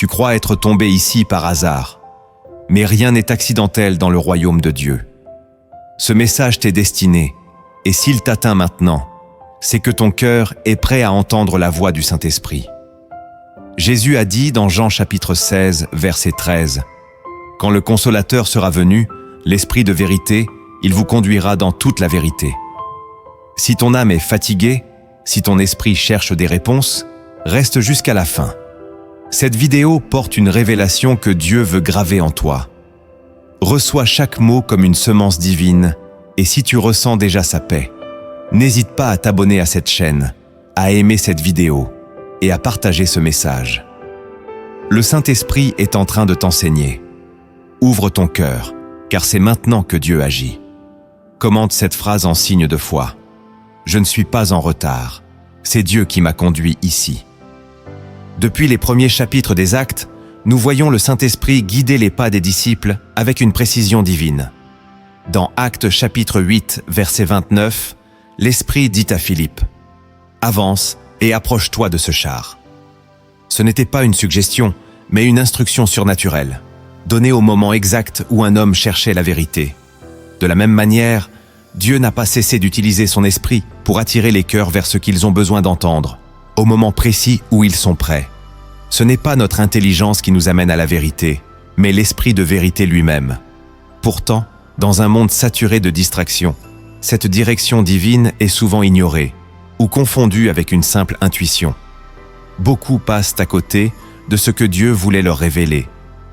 Tu crois être tombé ici par hasard. Mais rien n'est accidentel dans le royaume de Dieu. Ce message t'est destiné, et s'il t'atteint maintenant, c'est que ton cœur est prêt à entendre la voix du Saint-Esprit. Jésus a dit dans Jean chapitre 16, verset 13, « Quand le Consolateur sera venu, l'Esprit de vérité, il vous conduira dans toute la vérité. » Si ton âme est fatiguée, si ton esprit cherche des réponses, reste jusqu'à la fin. Cette vidéo porte une révélation que Dieu veut graver en toi. Reçois chaque mot comme une semence divine, et si tu ressens déjà sa paix, n'hésite pas à t'abonner à cette chaîne, à aimer cette vidéo et à partager ce message. Le Saint-Esprit est en train de t'enseigner. Ouvre ton cœur, car c'est maintenant que Dieu agit. Commente cette phrase en signe de foi. Je ne suis pas en retard. C'est Dieu qui m'a conduit ici. Depuis les premiers chapitres des Actes, nous voyons le Saint-Esprit guider les pas des disciples avec une précision divine. Dans Actes chapitre 8, verset 29, l'Esprit dit à Philippe « Avance et approche-toi de ce char. » Ce n'était pas une suggestion, mais une instruction surnaturelle, donnée au moment exact où un homme cherchait la vérité. De la même manière, Dieu n'a pas cessé d'utiliser son esprit pour attirer les cœurs vers ce qu'ils ont besoin d'entendre, au moment précis où ils sont prêts. Ce n'est pas notre intelligence qui nous amène à la vérité, mais l'esprit de vérité lui-même. Pourtant, dans un monde saturé de distractions, cette direction divine est souvent ignorée ou confondue avec une simple intuition. Beaucoup passent à côté de ce que Dieu voulait leur révéler,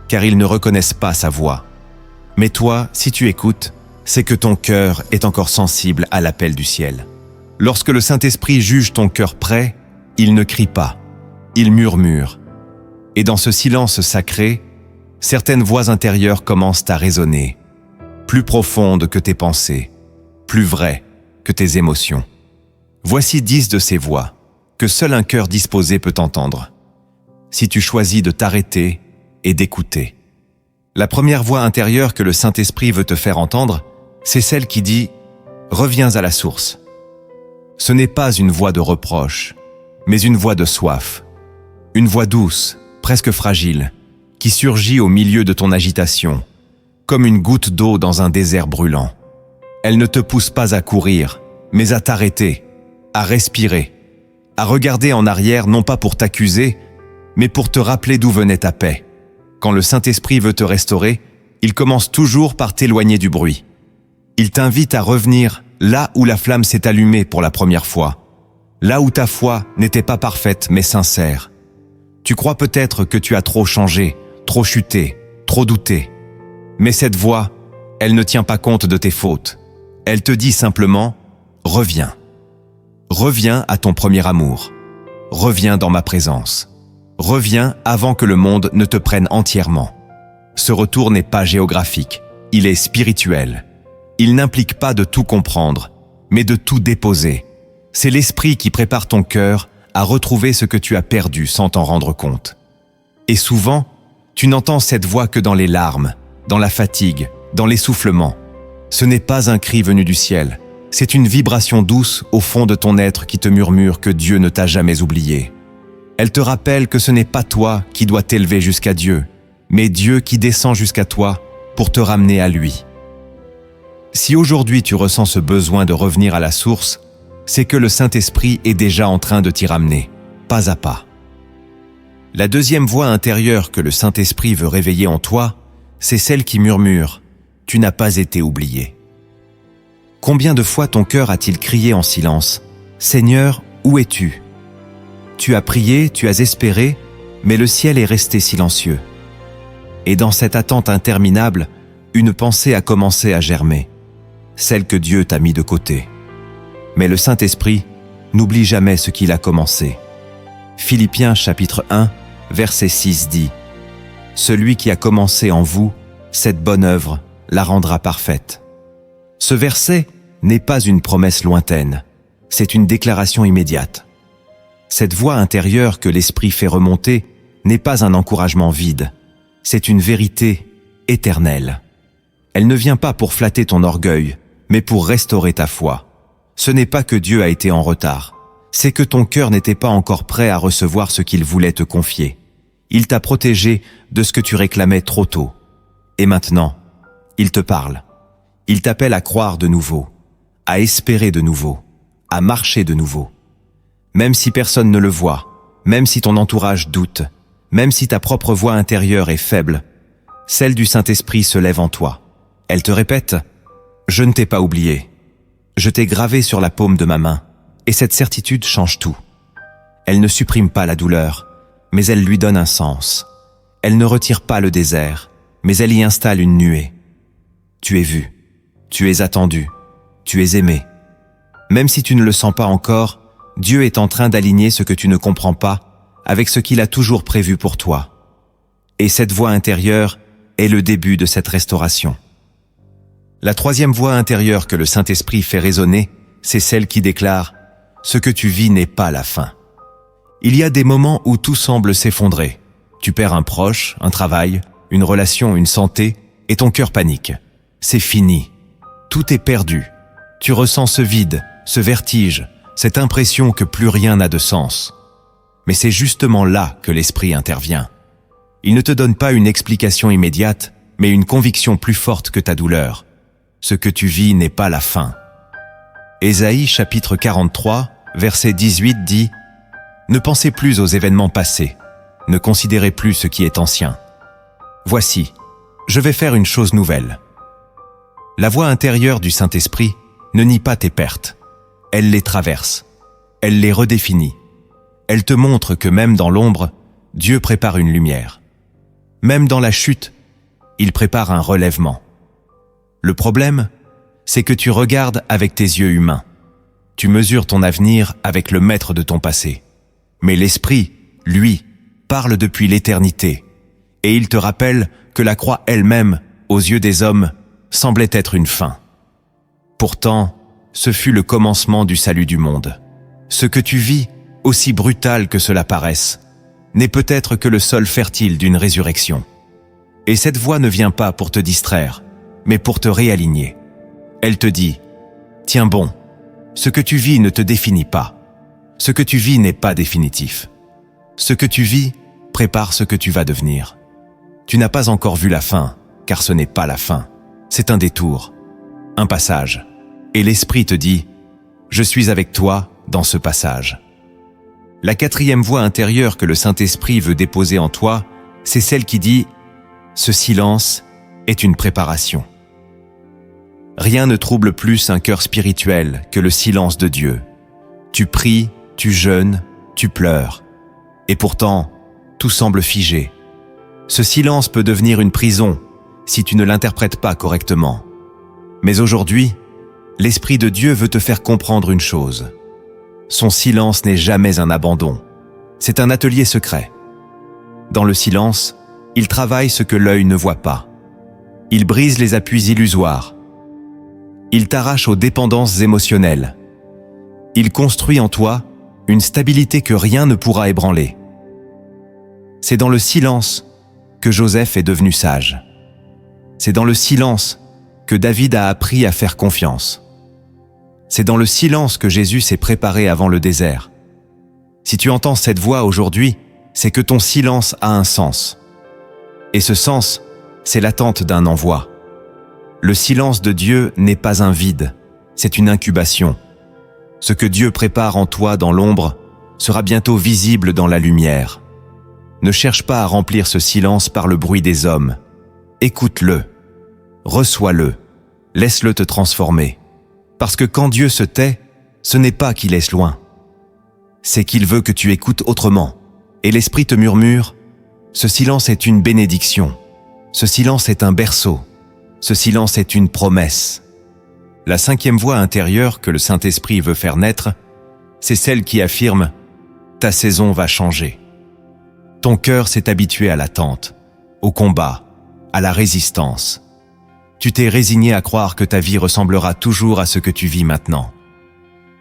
car ils ne reconnaissent pas sa voix. Mais toi, si tu écoutes, c'est que ton cœur est encore sensible à l'appel du ciel. Lorsque le Saint-Esprit juge ton cœur prêt, il ne crie pas, il murmure. Et dans ce silence sacré, certaines voix intérieures commencent à résonner, plus profondes que tes pensées, plus vraies que tes émotions. Voici 10 de ces voix que seul un cœur disposé peut entendre, si tu choisis de t'arrêter et d'écouter. La première voix intérieure que le Saint-Esprit veut te faire entendre, c'est celle qui dit « Reviens à la source ». Ce n'est pas une voix de reproche, mais une voix de soif, une voix douce, presque fragile, qui surgit au milieu de ton agitation, comme une goutte d'eau dans un désert brûlant. Elle ne te pousse pas à courir, mais à t'arrêter, à respirer, à regarder en arrière non pas pour t'accuser, mais pour te rappeler d'où venait ta paix. Quand le Saint-Esprit veut te restaurer, il commence toujours par t'éloigner du bruit. Il t'invite à revenir là où la flamme s'est allumée pour la première fois, là où ta foi n'était pas parfaite mais sincère. Tu crois peut-être que tu as trop changé, trop chuté, trop douté. Mais cette voix, elle ne tient pas compte de tes fautes. Elle te dit simplement « Reviens. Reviens à ton premier amour. Reviens dans ma présence. Reviens avant que le monde ne te prenne entièrement. » Ce retour n'est pas géographique, il est spirituel. Il n'implique pas de tout comprendre, mais de tout déposer. C'est l'Esprit qui prépare ton cœur à retrouver ce que tu as perdu sans t'en rendre compte. Et souvent, tu n'entends cette voix que dans les larmes, dans la fatigue, dans l'essoufflement. Ce n'est pas un cri venu du ciel, c'est une vibration douce au fond de ton être qui te murmure que Dieu ne t'a jamais oublié. Elle te rappelle que ce n'est pas toi qui dois t'élever jusqu'à Dieu, mais Dieu qui descend jusqu'à toi pour te ramener à lui. Si aujourd'hui tu ressens ce besoin de revenir à la source, c'est que le Saint-Esprit est déjà en train de t'y ramener, pas à pas. La deuxième voix intérieure que le Saint-Esprit veut réveiller en toi, c'est celle qui murmure « Tu n'as pas été oublié ». Combien de fois ton cœur a-t-il crié en silence « Seigneur, où es-tu » Tu as prié, tu as espéré, mais le ciel est resté silencieux. Et dans cette attente interminable, une pensée a commencé à germer, celle que Dieu t'a mis de côté. Mais le Saint-Esprit n'oublie jamais ce qu'il a commencé. Philippiens chapitre 1, verset 6 dit « Celui qui a commencé en vous, cette bonne œuvre, la rendra parfaite. » Ce verset n'est pas une promesse lointaine, c'est une déclaration immédiate. Cette voix intérieure que l'Esprit fait remonter n'est pas un encouragement vide, c'est une vérité éternelle. Elle ne vient pas pour flatter ton orgueil, mais pour restaurer ta foi. Ce n'est pas que Dieu a été en retard, c'est que ton cœur n'était pas encore prêt à recevoir ce qu'il voulait te confier. Il t'a protégé de ce que tu réclamais trop tôt. Et maintenant, il te parle. Il t'appelle à croire de nouveau, à espérer de nouveau, à marcher de nouveau. Même si personne ne le voit, même si ton entourage doute, même si ta propre voix intérieure est faible, celle du Saint-Esprit se lève en toi. Elle te répète « Je ne t'ai pas oublié. Je t'ai gravé sur la paume de ma main. » Et cette certitude change tout. Elle ne supprime pas la douleur, mais elle lui donne un sens. Elle ne retire pas le désert, mais elle y installe une nuée. Tu es vu, tu es attendu, tu es aimé. Même si tu ne le sens pas encore, Dieu est en train d'aligner ce que tu ne comprends pas avec ce qu'il a toujours prévu pour toi. Et cette voix intérieure est le début de cette restauration. La troisième voix intérieure que le Saint-Esprit fait résonner, c'est celle qui déclare « Ce que tu vis n'est pas la fin ». Il y a des moments où tout semble s'effondrer. Tu perds un proche, un travail, une relation, une santé, et ton cœur panique. C'est fini. Tout est perdu. Tu ressens ce vide, ce vertige, cette impression que plus rien n'a de sens. Mais c'est justement là que l'Esprit intervient. Il ne te donne pas une explication immédiate, mais une conviction plus forte que ta douleur. Ce que tu vis n'est pas la fin. Ésaïe chapitre 43, verset 18 dit « Ne pensez plus aux événements passés, ne considérez plus ce qui est ancien. Voici, je vais faire une chose nouvelle. » La voix intérieure du Saint-Esprit ne nie pas tes pertes. Elle les traverse. Elle les redéfinit. Elle te montre que même dans l'ombre, Dieu prépare une lumière. Même dans la chute, il prépare un relèvement. Le problème, c'est que tu regardes avec tes yeux humains. Tu mesures ton avenir avec le maître de ton passé. Mais l'Esprit, lui, parle depuis l'éternité. Et il te rappelle que la croix elle-même, aux yeux des hommes, semblait être une fin. Pourtant, ce fut le commencement du salut du monde. Ce que tu vis, aussi brutal que cela paraisse, n'est peut-être que le sol fertile d'une résurrection. Et cette voix ne vient pas pour te distraire, mais pour te réaligner. Elle te dit « Tiens bon, ce que tu vis ne te définit pas. Ce que tu vis n'est pas définitif. Ce que tu vis prépare ce que tu vas devenir. Tu n'as pas encore vu la fin, car ce n'est pas la fin. C'est un détour, un passage. Et l'Esprit te dit « Je suis avec toi dans ce passage. » La quatrième voix intérieure que le Saint-Esprit veut déposer en toi, c'est celle qui dit « Ce silence est une préparation. » Rien ne trouble plus un cœur spirituel que le silence de Dieu. Tu pries, tu jeûnes, tu pleures. Et pourtant, tout semble figé. Ce silence peut devenir une prison si tu ne l'interprètes pas correctement. Mais aujourd'hui, l'Esprit de Dieu veut te faire comprendre une chose. Son silence n'est jamais un abandon. C'est un atelier secret. Dans le silence, il travaille ce que l'œil ne voit pas. Il brise les appuis illusoires. Il t'arrache aux dépendances émotionnelles. Il construit en toi une stabilité que rien ne pourra ébranler. C'est dans le silence que Joseph est devenu sage. C'est dans le silence que David a appris à faire confiance. C'est dans le silence que Jésus s'est préparé avant le désert. Si tu entends cette voix aujourd'hui, c'est que ton silence a un sens. Et ce sens, c'est l'attente d'un envoi. Le silence de Dieu n'est pas un vide, c'est une incubation. Ce que Dieu prépare en toi dans l'ombre sera bientôt visible dans la lumière. Ne cherche pas à remplir ce silence par le bruit des hommes. Écoute-le, reçois-le, laisse-le te transformer. Parce que quand Dieu se tait, ce n'est pas qu'il est loin. C'est qu'il veut que tu écoutes autrement. Et l'Esprit te murmure, ce silence est une bénédiction. Ce silence est un berceau. Ce silence est une promesse. La cinquième voix intérieure que le Saint-Esprit veut faire naître, c'est celle qui affirme « Ta saison va changer ». Ton cœur s'est habitué à l'attente, au combat, à la résistance. Tu t'es résigné à croire que ta vie ressemblera toujours à ce que tu vis maintenant.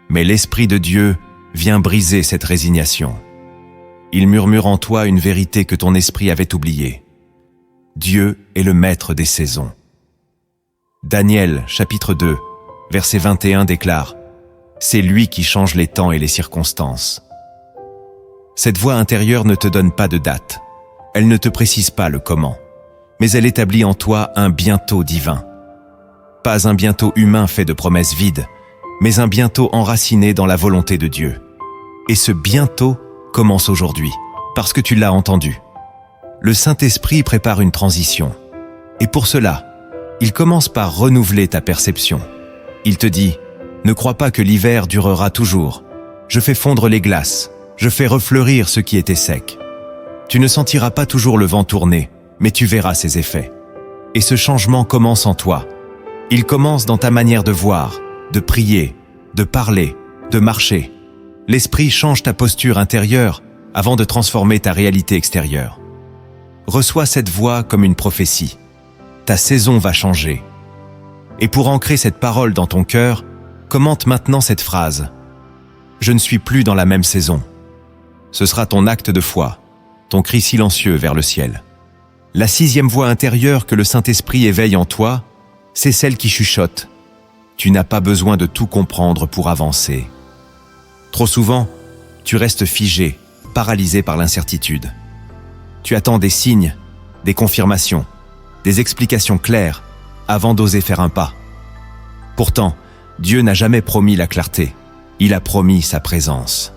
Mais l'Esprit de Dieu vient briser cette résignation. Il murmure en toi une vérité que ton esprit avait oubliée. Dieu est le maître des saisons. Daniel, chapitre 2, verset 21 déclare « C'est lui qui change les temps et les circonstances. » Cette voix intérieure ne te donne pas de date, Elle ne te précise pas le comment, mais elle établit en toi un bientôt divin. Pas un bientôt humain fait de promesses vides, mais un bientôt enraciné dans la volonté de Dieu. Et ce bientôt commence aujourd'hui, parce que tu l'as entendu. Le Saint-Esprit prépare une transition. Et pour cela, il commence par renouveler ta perception. Il te dit, ne crois pas que l'hiver durera toujours. Je fais fondre les glaces, je fais refleurir ce qui était sec. Tu ne sentiras pas toujours le vent tourner, mais tu verras ses effets. Et ce changement commence en toi. Il commence dans ta manière de voir, de prier, de parler, de marcher. L'Esprit change ta posture intérieure avant de transformer ta réalité extérieure. Reçois cette voix comme une prophétie. Ta saison va changer. Et pour ancrer cette parole dans ton cœur, commente maintenant cette phrase. Je ne suis plus dans la même saison. Ce sera ton acte de foi, ton cri silencieux vers le ciel. La 6e voix intérieure que le Saint-Esprit éveille en toi, c'est celle qui chuchote. Tu n'as pas besoin de tout comprendre pour avancer. Trop souvent, tu restes figé, paralysé par l'incertitude. Tu attends des signes, des confirmations, des explications claires avant d'oser faire un pas. Pourtant, Dieu n'a jamais promis la clarté, il a promis sa présence.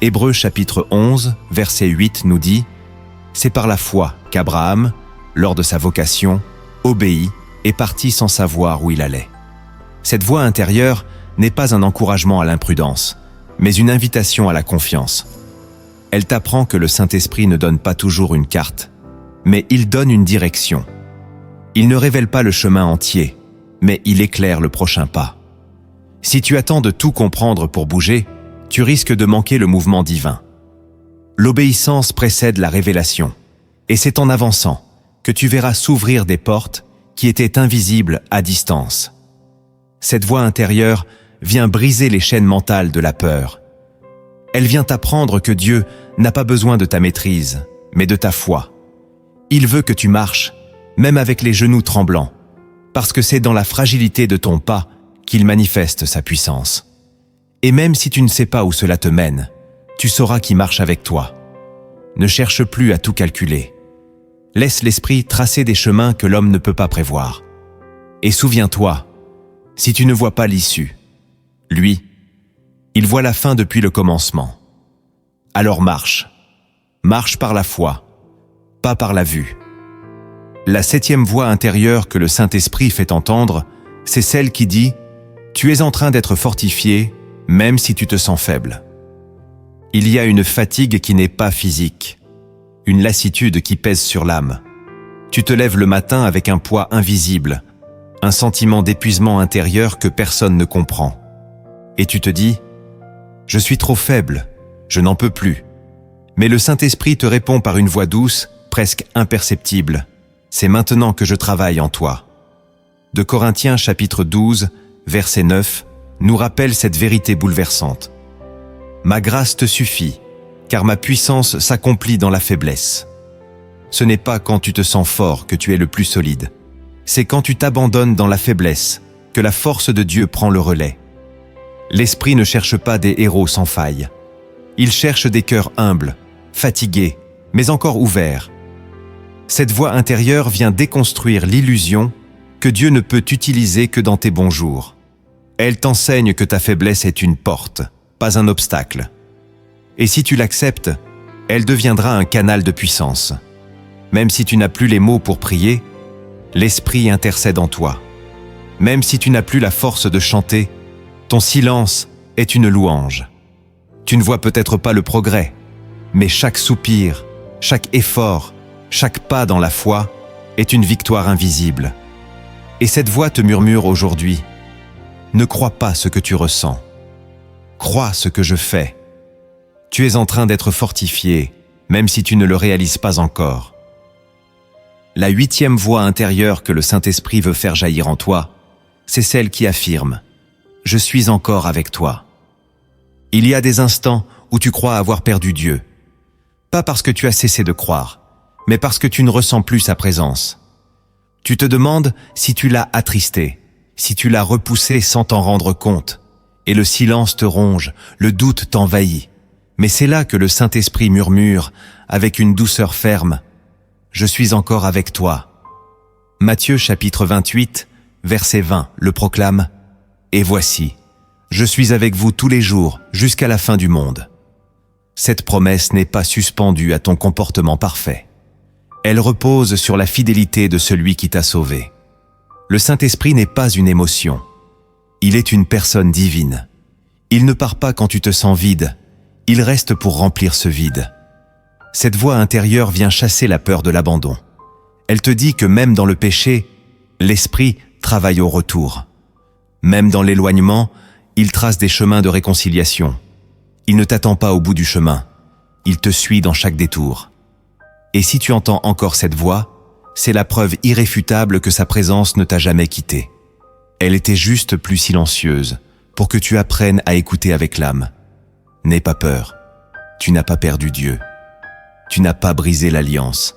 Hébreux chapitre 11, verset 8 nous dit « C'est par la foi qu'Abraham, lors de sa vocation, obéit et partit sans savoir où il allait. » Cette voix intérieure n'est pas un encouragement à l'imprudence, mais une invitation à la confiance. Elle t'apprend que le Saint-Esprit ne donne pas toujours une carte, mais il donne une direction. Il ne révèle pas le chemin entier, mais il éclaire le prochain pas. Si tu attends de tout comprendre pour bouger, tu risques de manquer le mouvement divin. L'obéissance précède la révélation, et c'est en avançant que tu verras s'ouvrir des portes qui étaient invisibles à distance. Cette voix intérieure vient briser les chaînes mentales de la peur. Elle vient t'apprendre que Dieu n'a pas besoin de ta maîtrise, mais de ta foi. Il veut que tu marches, même avec les genoux tremblants, parce que c'est dans la fragilité de ton pas qu'il manifeste sa puissance. Et même si tu ne sais pas où cela te mène, tu sauras qui marche avec toi. Ne cherche plus à tout calculer. Laisse l'esprit tracer des chemins que l'homme ne peut pas prévoir. Et souviens-toi, si tu ne vois pas l'issue, lui, il voit la fin depuis le commencement. Alors marche. Marche par la foi, pas par la vue. La 7e voix intérieure que le Saint-Esprit fait entendre, c'est celle qui dit « Tu es en train d'être fortifié, même si tu te sens faible. » Il y a une fatigue qui n'est pas physique, une lassitude qui pèse sur l'âme. Tu te lèves le matin avec un poids invisible, un sentiment d'épuisement intérieur que personne ne comprend. Et tu te dis « Je suis trop faible, je n'en peux plus. » Mais le Saint-Esprit te répond par une voix douce, presque imperceptible. « C'est maintenant que je travaille en toi. » De Corinthiens chapitre 12, verset 9, nous rappelle cette vérité bouleversante. « Ma grâce te suffit, car ma puissance s'accomplit dans la faiblesse. » Ce n'est pas quand tu te sens fort que tu es le plus solide. C'est quand tu t'abandonnes dans la faiblesse que la force de Dieu prend le relais. L'Esprit ne cherche pas des héros sans faille. Il cherche des cœurs humbles, fatigués, mais encore ouverts. Cette voix intérieure vient déconstruire l'illusion que Dieu ne peut t'utiliser que dans tes bons jours. Elle t'enseigne que ta faiblesse est une porte, pas un obstacle. Et si tu l'acceptes, elle deviendra un canal de puissance. Même si tu n'as plus les mots pour prier, l'Esprit intercède en toi. Même si tu n'as plus la force de chanter, ton silence est une louange. Tu ne vois peut-être pas le progrès, mais chaque soupir, chaque effort, chaque pas dans la foi est une victoire invisible. Et cette voix te murmure aujourd'hui, « Ne crois pas ce que tu ressens. Crois ce que je fais. Tu es en train d'être fortifié, même si tu ne le réalises pas encore. » La 8e voix intérieure que le Saint-Esprit veut faire jaillir en toi, c'est celle qui affirme « Je suis encore avec toi. » Il y a des instants où tu crois avoir perdu Dieu. Pas parce que tu as cessé de croire, mais parce que tu ne ressens plus sa présence. Tu te demandes si tu l'as attristé, si tu l'as repoussé sans t'en rendre compte, et le silence te ronge, le doute t'envahit. Mais c'est là que le Saint-Esprit murmure, avec une douceur ferme, « Je suis encore avec toi ». Matthieu chapitre 28, verset 20 le proclame, « Et voici, je suis avec vous tous les jours jusqu'à la fin du monde ». Cette promesse n'est pas suspendue à ton comportement parfait. Elle repose sur la fidélité de celui qui t'a sauvé. Le Saint-Esprit n'est pas une émotion. Il est une personne divine. Il ne part pas quand tu te sens vide. Il reste pour remplir ce vide. Cette voix intérieure vient chasser la peur de l'abandon. Elle te dit que même dans le péché, l'Esprit travaille au retour. Même dans l'éloignement, il trace des chemins de réconciliation. Il ne t'attend pas au bout du chemin. Il te suit dans chaque détour. Et si tu entends encore cette voix, c'est la preuve irréfutable que sa présence ne t'a jamais quitté. Elle était juste plus silencieuse, pour que tu apprennes à écouter avec l'âme. N'aie pas peur. Tu n'as pas perdu Dieu. Tu n'as pas brisé l'alliance.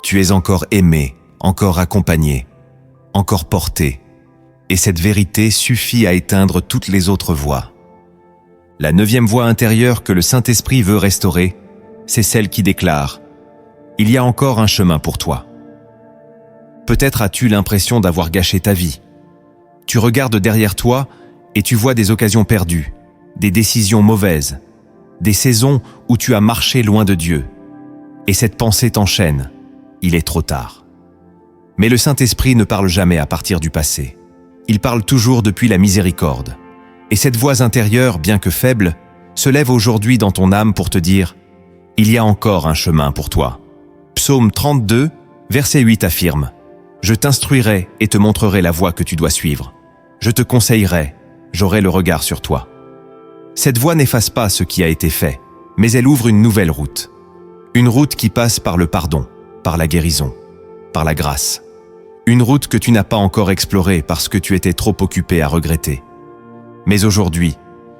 Tu es encore aimé, encore accompagné, encore porté. Et cette vérité suffit à éteindre toutes les autres voix. La 9e voix intérieure que le Saint-Esprit veut restaurer, c'est celle qui déclare « Il y a encore un chemin pour toi ». Peut-être as-tu l'impression d'avoir gâché ta vie. Tu regardes derrière toi et tu vois des occasions perdues, des décisions mauvaises, des saisons où tu as marché loin de Dieu. Et cette pensée t'enchaîne. Il est trop tard. Mais le Saint-Esprit ne parle jamais à partir du passé. Il parle toujours depuis la miséricorde. Et cette voix intérieure, bien que faible, se lève aujourd'hui dans ton âme pour te dire « Il y a encore un chemin pour toi ». Psaume 32, verset 8 affirme « Je t'instruirai et te montrerai la voie que tu dois suivre. Je te conseillerai, j'aurai le regard sur toi. » Cette voie n'efface pas ce qui a été fait, mais elle ouvre une nouvelle route. Une route qui passe par le pardon, par la guérison, par la grâce. Une route que tu n'as pas encore explorée parce que tu étais trop occupé à regretter. Mais aujourd'hui,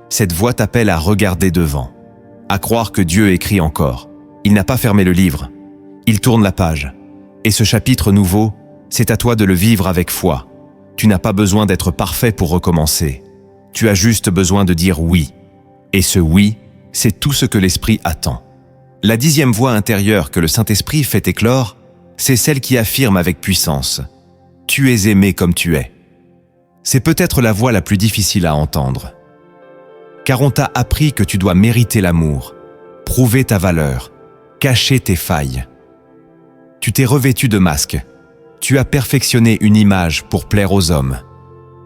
cette voix t'appelle à regarder devant, à croire que Dieu écrit encore. Il n'a pas fermé le livre. Il tourne la page. Et ce chapitre nouveau, c'est à toi de le vivre avec foi. Tu n'as pas besoin d'être parfait pour recommencer. Tu as juste besoin de dire oui. Et ce oui, c'est tout ce que l'Esprit attend. La 10e voix intérieure que le Saint-Esprit fait éclore, c'est celle qui affirme avec puissance « Tu es aimé comme tu es ». C'est peut-être la voix la plus difficile à entendre. Car on t'a appris que tu dois mériter l'amour, prouver ta valeur, cacher tes failles. Tu t'es revêtu de masques, tu as perfectionné une image pour plaire aux hommes,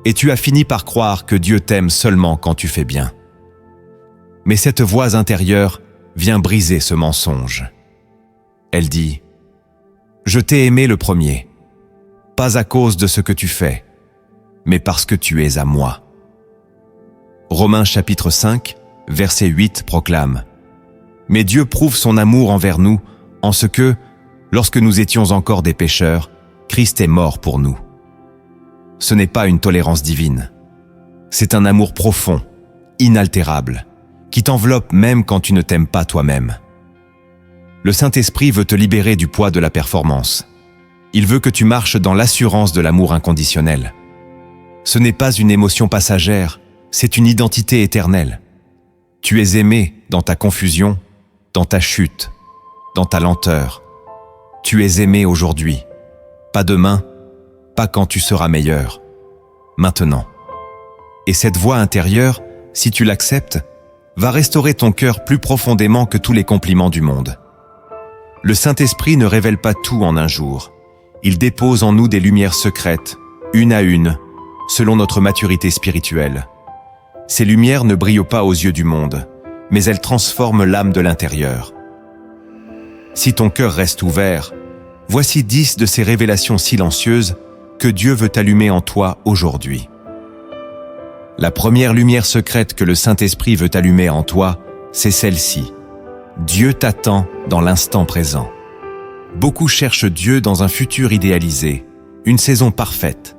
et tu as fini par croire que Dieu t'aime seulement quand tu fais bien. Mais cette voix intérieure vient briser ce mensonge. Elle dit « Je t'ai aimé le premier, pas à cause de ce que tu fais, mais parce que tu es à moi. » Romains chapitre 5, verset 8 proclame « Mais Dieu prouve son amour envers nous en ce que, lorsque nous étions encore des pécheurs, Christ est mort pour nous. » Ce n'est pas une tolérance divine. C'est un amour profond, inaltérable, qui t'enveloppe même quand tu ne t'aimes pas toi-même. Le Saint-Esprit veut te libérer du poids de la performance. Il veut que tu marches dans l'assurance de l'amour inconditionnel. Ce n'est pas une émotion passagère, c'est une identité éternelle. Tu es aimé dans ta confusion, dans ta chute, dans ta lenteur. Tu es aimé aujourd'hui, pas demain, pas quand tu seras meilleur, maintenant. Et cette voix intérieure, si tu l'acceptes, va restaurer ton cœur plus profondément que tous les compliments du monde. Le Saint-Esprit ne révèle pas tout en un jour. Il dépose en nous des lumières secrètes, une à une, selon notre maturité spirituelle. Ces lumières ne brillent pas aux yeux du monde, mais elles transforment l'âme de l'intérieur. Si ton cœur reste ouvert, voici 10 de ces révélations silencieuses que Dieu veut allumer en toi aujourd'hui. La première lumière secrète que le Saint-Esprit veut allumer en toi, c'est celle-ci. Dieu t'attend dans l'instant présent. Beaucoup cherchent Dieu dans un futur idéalisé, une saison parfaite,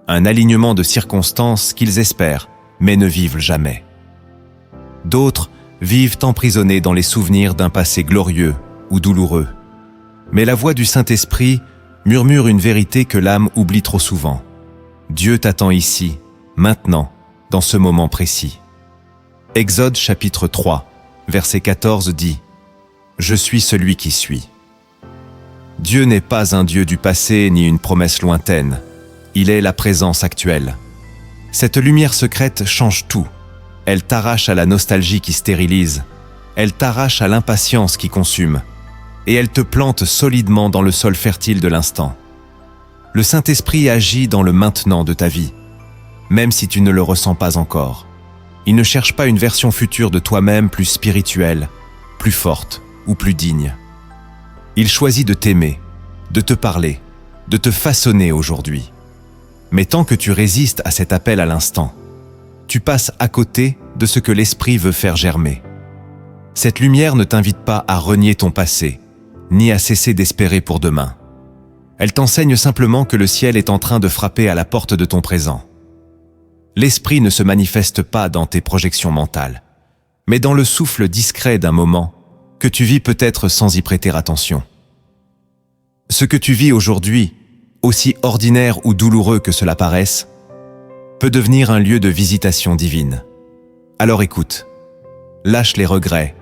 un alignement de circonstances qu'ils espèrent, mais ne vivent jamais. D'autres vivent emprisonnés dans les souvenirs d'un passé glorieux ou douloureux. Mais la voix du Saint-Esprit murmure une vérité que l'âme oublie trop souvent. Dieu t'attend ici, maintenant, dans ce moment précis. Exode chapitre 3, verset 14 dit « Je suis celui qui suis ». Dieu n'est pas un Dieu du passé ni une promesse lointaine. Il est la présence actuelle. Cette lumière secrète change tout. Elle t'arrache à la nostalgie qui stérilise. Elle t'arrache à l'impatience qui consume. Et elle te plante solidement dans le sol fertile de l'instant. Le Saint-Esprit agit dans le maintenant de ta vie, même si tu ne le ressens pas encore. Il ne cherche pas une version future de toi-même plus spirituelle, plus forte ou plus digne. Il choisit de t'aimer, de te parler, de te façonner aujourd'hui. Mais tant que tu résistes à cet appel à l'instant, tu passes à côté de ce que l'Esprit veut faire germer. Cette lumière ne t'invite pas à renier ton passé, ni à cesser d'espérer pour demain. Elle t'enseigne simplement que le ciel est en train de frapper à la porte de ton présent. L'Esprit ne se manifeste pas dans tes projections mentales, mais dans le souffle discret d'un moment que tu vis peut-être sans y prêter attention. Ce que tu vis aujourd'hui, aussi ordinaire ou douloureux que cela paraisse, peut devenir un lieu de visitation divine. Alors écoute, lâche les regrets,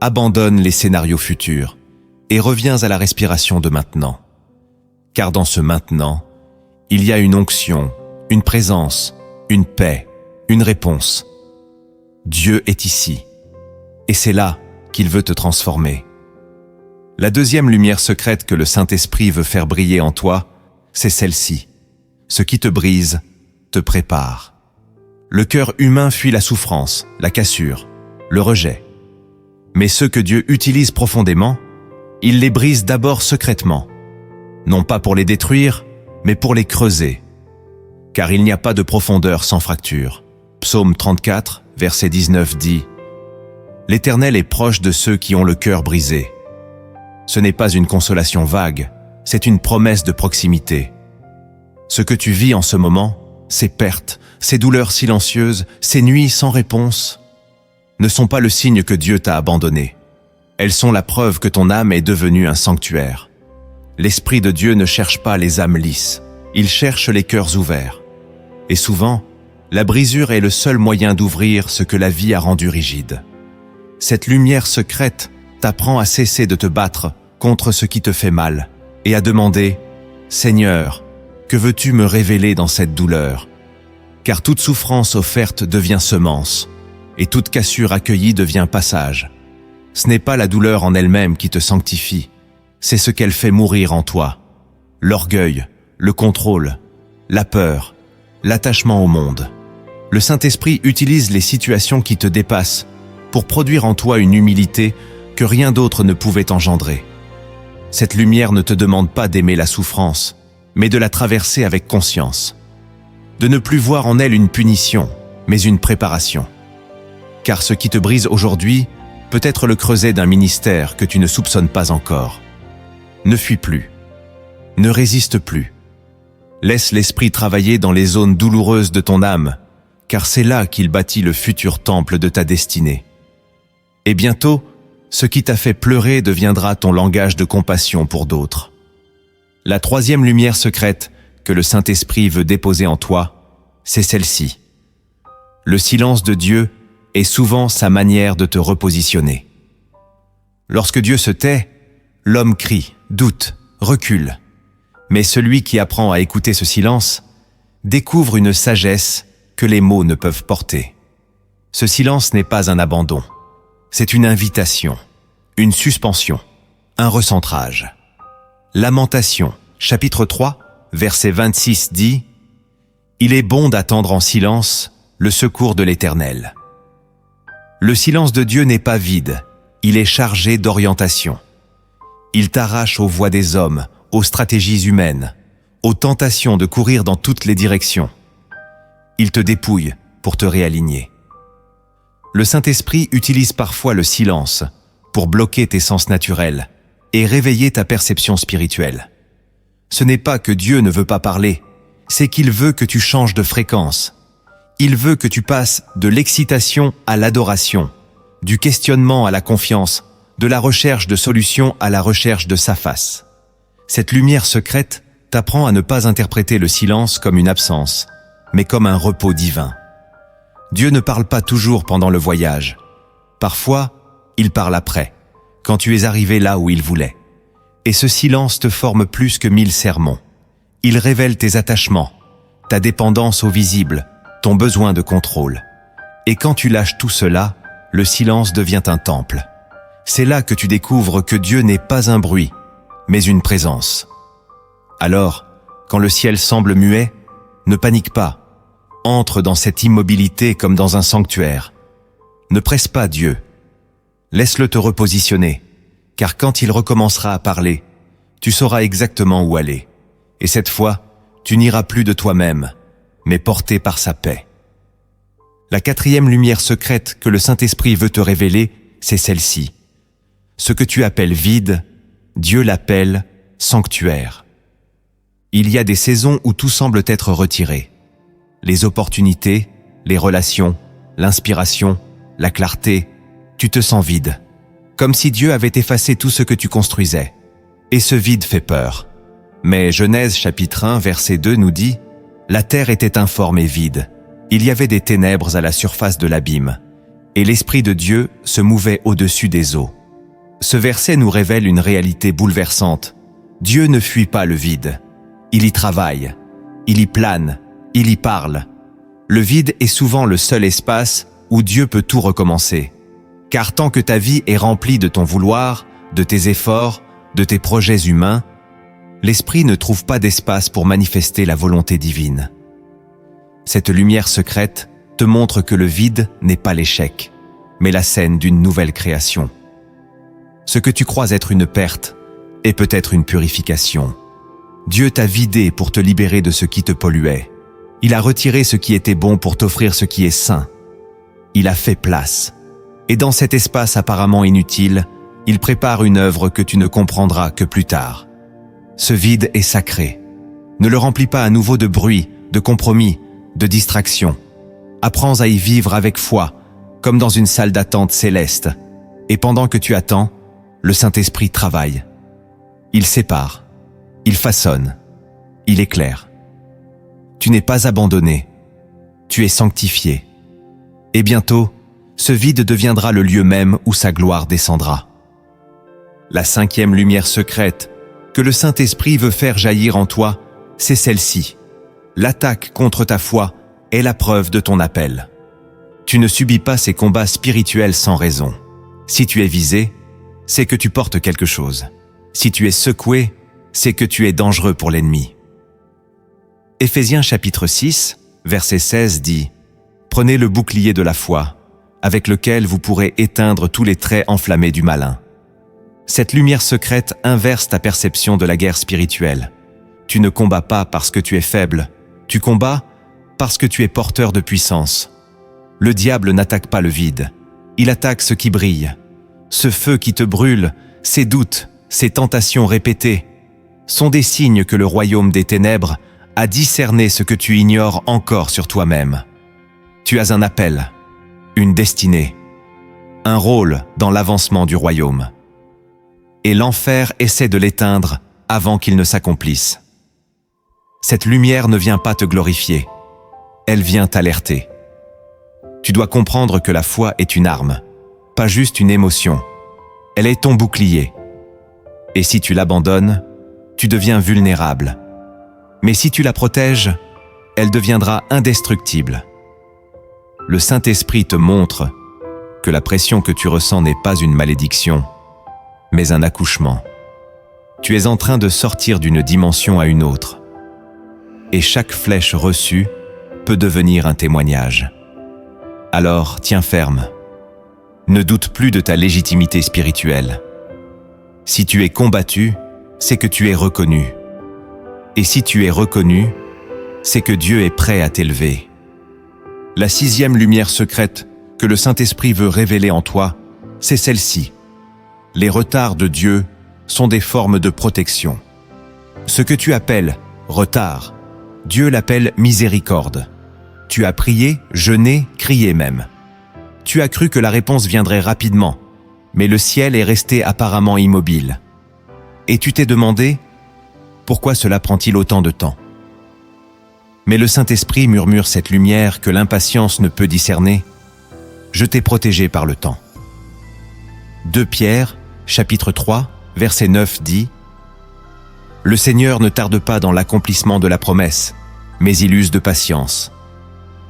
abandonne les scénarios futurs et reviens à la respiration de maintenant. Car dans ce maintenant, il y a une onction, une présence, une paix, une réponse. Dieu est ici, et c'est là qu'il veut te transformer. La deuxième lumière secrète que le Saint-Esprit veut faire briller en toi, c'est celle-ci. Ce qui te brise, te prépare. Le cœur humain fuit la souffrance, la cassure, le rejet. Mais ceux que Dieu utilise profondément, il les brise d'abord secrètement. Non pas pour les détruire, mais pour les creuser. Car il n'y a pas de profondeur sans fracture. Psaume 34, verset 19 dit « L'Éternel est proche de ceux qui ont le cœur brisé. » Ce n'est pas une consolation vague, c'est une promesse de proximité. Ce que tu vis en ce moment, ces pertes, ces douleurs silencieuses, ces nuits sans réponse, ne sont pas le signe que Dieu t'a abandonné. Elles sont la preuve que ton âme est devenue un sanctuaire. L'Esprit de Dieu ne cherche pas les âmes lisses, il cherche les cœurs ouverts. Et souvent, la brisure est le seul moyen d'ouvrir ce que la vie a rendu rigide. Cette lumière secrète t'apprend à cesser de te battre contre ce qui te fait mal et à demander « Seigneur, que veux-tu me révéler dans cette douleur ?» Car toute souffrance offerte devient semence et toute cassure accueillie devient passage. Ce n'est pas la douleur en elle-même qui te sanctifie, c'est ce qu'elle fait mourir en toi. L'orgueil, le contrôle, la peur, l'attachement au monde. Le Saint-Esprit utilise les situations qui te dépassent pour produire en toi une humilité que rien d'autre ne pouvait engendrer. Cette lumière ne te demande pas d'aimer la souffrance, mais de la traverser avec conscience. De ne plus voir en elle une punition, mais une préparation. Car ce qui te brise aujourd'hui peut être le creuset d'un ministère que tu ne soupçonnes pas encore. Ne fuis plus. Ne résiste plus. Laisse l'Esprit travailler dans les zones douloureuses de ton âme, car c'est là qu'il bâtit le futur temple de ta destinée. Et bientôt, ce qui t'a fait pleurer deviendra ton langage de compassion pour d'autres. La troisième lumière secrète que le Saint-Esprit veut déposer en toi, c'est celle-ci. Le silence de Dieu est souvent sa manière de te repositionner. Lorsque Dieu se tait, l'homme crie, doute, recule. Mais celui qui apprend à écouter ce silence découvre une sagesse que les mots ne peuvent porter. Ce silence n'est pas un abandon, c'est une invitation, une suspension, un recentrage. Lamentation, chapitre 3, verset 26 dit « Il est bon d'attendre en silence le secours de l'Éternel. » Le silence de Dieu n'est pas vide, il est chargé d'orientation. Il t'arrache aux voies des hommes, aux stratégies humaines, aux tentations de courir dans toutes les directions. Il te dépouille pour te réaligner. Le Saint-Esprit utilise parfois le silence pour bloquer tes sens naturels et réveiller ta perception spirituelle. Ce n'est pas que Dieu ne veut pas parler, c'est qu'il veut que tu changes de fréquence. Il veut que tu passes de l'excitation à l'adoration, du questionnement à la confiance, de la recherche de solutions à la recherche de sa face. Cette lumière secrète t'apprend à ne pas interpréter le silence comme une absence, mais comme un repos divin. Dieu ne parle pas toujours pendant le voyage. Parfois, il parle après, quand tu es arrivé là où il voulait. Et ce silence te forme plus que 1000 sermons. Il révèle tes attachements, ta dépendance au visible, ton besoin de contrôle. Et quand tu lâches tout cela, le silence devient un temple. C'est là que tu découvres que Dieu n'est pas un bruit, mais une présence. Alors, quand le ciel semble muet, ne panique pas. Entre dans cette immobilité comme dans un sanctuaire. Ne presse pas Dieu. Laisse-le te repositionner, car quand il recommencera à parler, tu sauras exactement où aller. Et cette fois, tu n'iras plus de toi-même, mais porté par sa paix. La 4e lumière secrète que le Saint-Esprit veut te révéler, c'est celle-ci. Ce que tu appelles vide, Dieu l'appelle sanctuaire. Il y a des saisons où tout semble être retiré. Les opportunités, les relations, l'inspiration, la clarté, tu te sens vide. Comme si Dieu avait effacé tout ce que tu construisais. Et ce vide fait peur. Mais Genèse chapitre 1 verset 2 nous dit « La terre était informe et vide. Il y avait des ténèbres à la surface de l'abîme. Et l'Esprit de Dieu se mouvait au-dessus des eaux. » Ce verset nous révèle une réalité bouleversante. Dieu ne fuit pas le vide. Il y travaille. Il y plane. Il y parle. Le vide est souvent le seul espace où Dieu peut tout recommencer. Car tant que ta vie est remplie de ton vouloir, de tes efforts, de tes projets humains, l'Esprit ne trouve pas d'espace pour manifester la volonté divine. Cette lumière secrète te montre que le vide n'est pas l'échec, mais la scène d'une nouvelle création. Ce que tu crois être une perte est peut-être une purification. Dieu t'a vidé pour te libérer de ce qui te polluait. Il a retiré ce qui était bon pour t'offrir ce qui est sain. Il a fait place. Et dans cet espace apparemment inutile, il prépare une œuvre que tu ne comprendras que plus tard. Ce vide est sacré. Ne le remplis pas à nouveau de bruit, de compromis, de distraction. Apprends à y vivre avec foi, comme dans une salle d'attente céleste. Et pendant que tu attends, le Saint-Esprit travaille. Il sépare, il façonne, il éclaire. Tu n'es pas abandonné, tu es sanctifié. Et bientôt, ce vide deviendra le lieu même où sa gloire descendra. La 5e lumière secrète que le Saint-Esprit veut faire jaillir en toi, c'est celle-ci. L'attaque contre ta foi est la preuve de ton appel. Tu ne subis pas ces combats spirituels sans raison. Si tu es visé, c'est que tu portes quelque chose. Si tu es secoué, c'est que tu es dangereux pour l'ennemi. Éphésiens chapitre 6, verset 16 dit « Prenez le bouclier de la foi, avec lequel vous pourrez éteindre tous les traits enflammés du malin. » Cette lumière secrète inverse ta perception de la guerre spirituelle. Tu ne combats pas parce que tu es faible, tu combats parce que tu es porteur de puissance. Le diable n'attaque pas le vide, il attaque ce qui brille. Ce feu qui te brûle, ces doutes, ces tentations répétées, sont des signes que le royaume des ténèbres a discerné ce que tu ignores encore sur toi-même. Tu as un appel, une destinée, un rôle dans l'avancement du royaume. Et l'enfer essaie de l'éteindre avant qu'il ne s'accomplisse. Cette lumière ne vient pas te glorifier, elle vient t'alerter. Tu dois comprendre que la foi est une arme, pas juste une émotion. Elle est ton bouclier. Et si tu l'abandonnes, tu deviens vulnérable. Mais si tu la protèges, elle deviendra indestructible. Le Saint-Esprit te montre que la pression que tu ressens n'est pas une malédiction, mais un accouchement. Tu es en train de sortir d'une dimension à une autre. Et chaque flèche reçue peut devenir un témoignage. Alors, tiens ferme. Ne doute plus de ta légitimité spirituelle. Si tu es combattu, c'est que tu es reconnu. Et si tu es reconnu, c'est que Dieu est prêt à t'élever. La 6e lumière secrète que le Saint-Esprit veut révéler en toi, c'est celle-ci. Les retards de Dieu sont des formes de protection. Ce que tu appelles retard, Dieu l'appelle miséricorde. Tu as prié, jeûné, crié même. Tu as cru que la réponse viendrait rapidement, mais le ciel est resté apparemment immobile. Et tu t'es demandé, pourquoi cela prend-il autant de temps? Mais le Saint-Esprit murmure cette lumière que l'impatience ne peut discerner. Je t'ai protégé par le temps. 2 Pierre, chapitre 3, verset 9 dit « Le Seigneur ne tarde pas dans l'accomplissement de la promesse, mais il use de patience.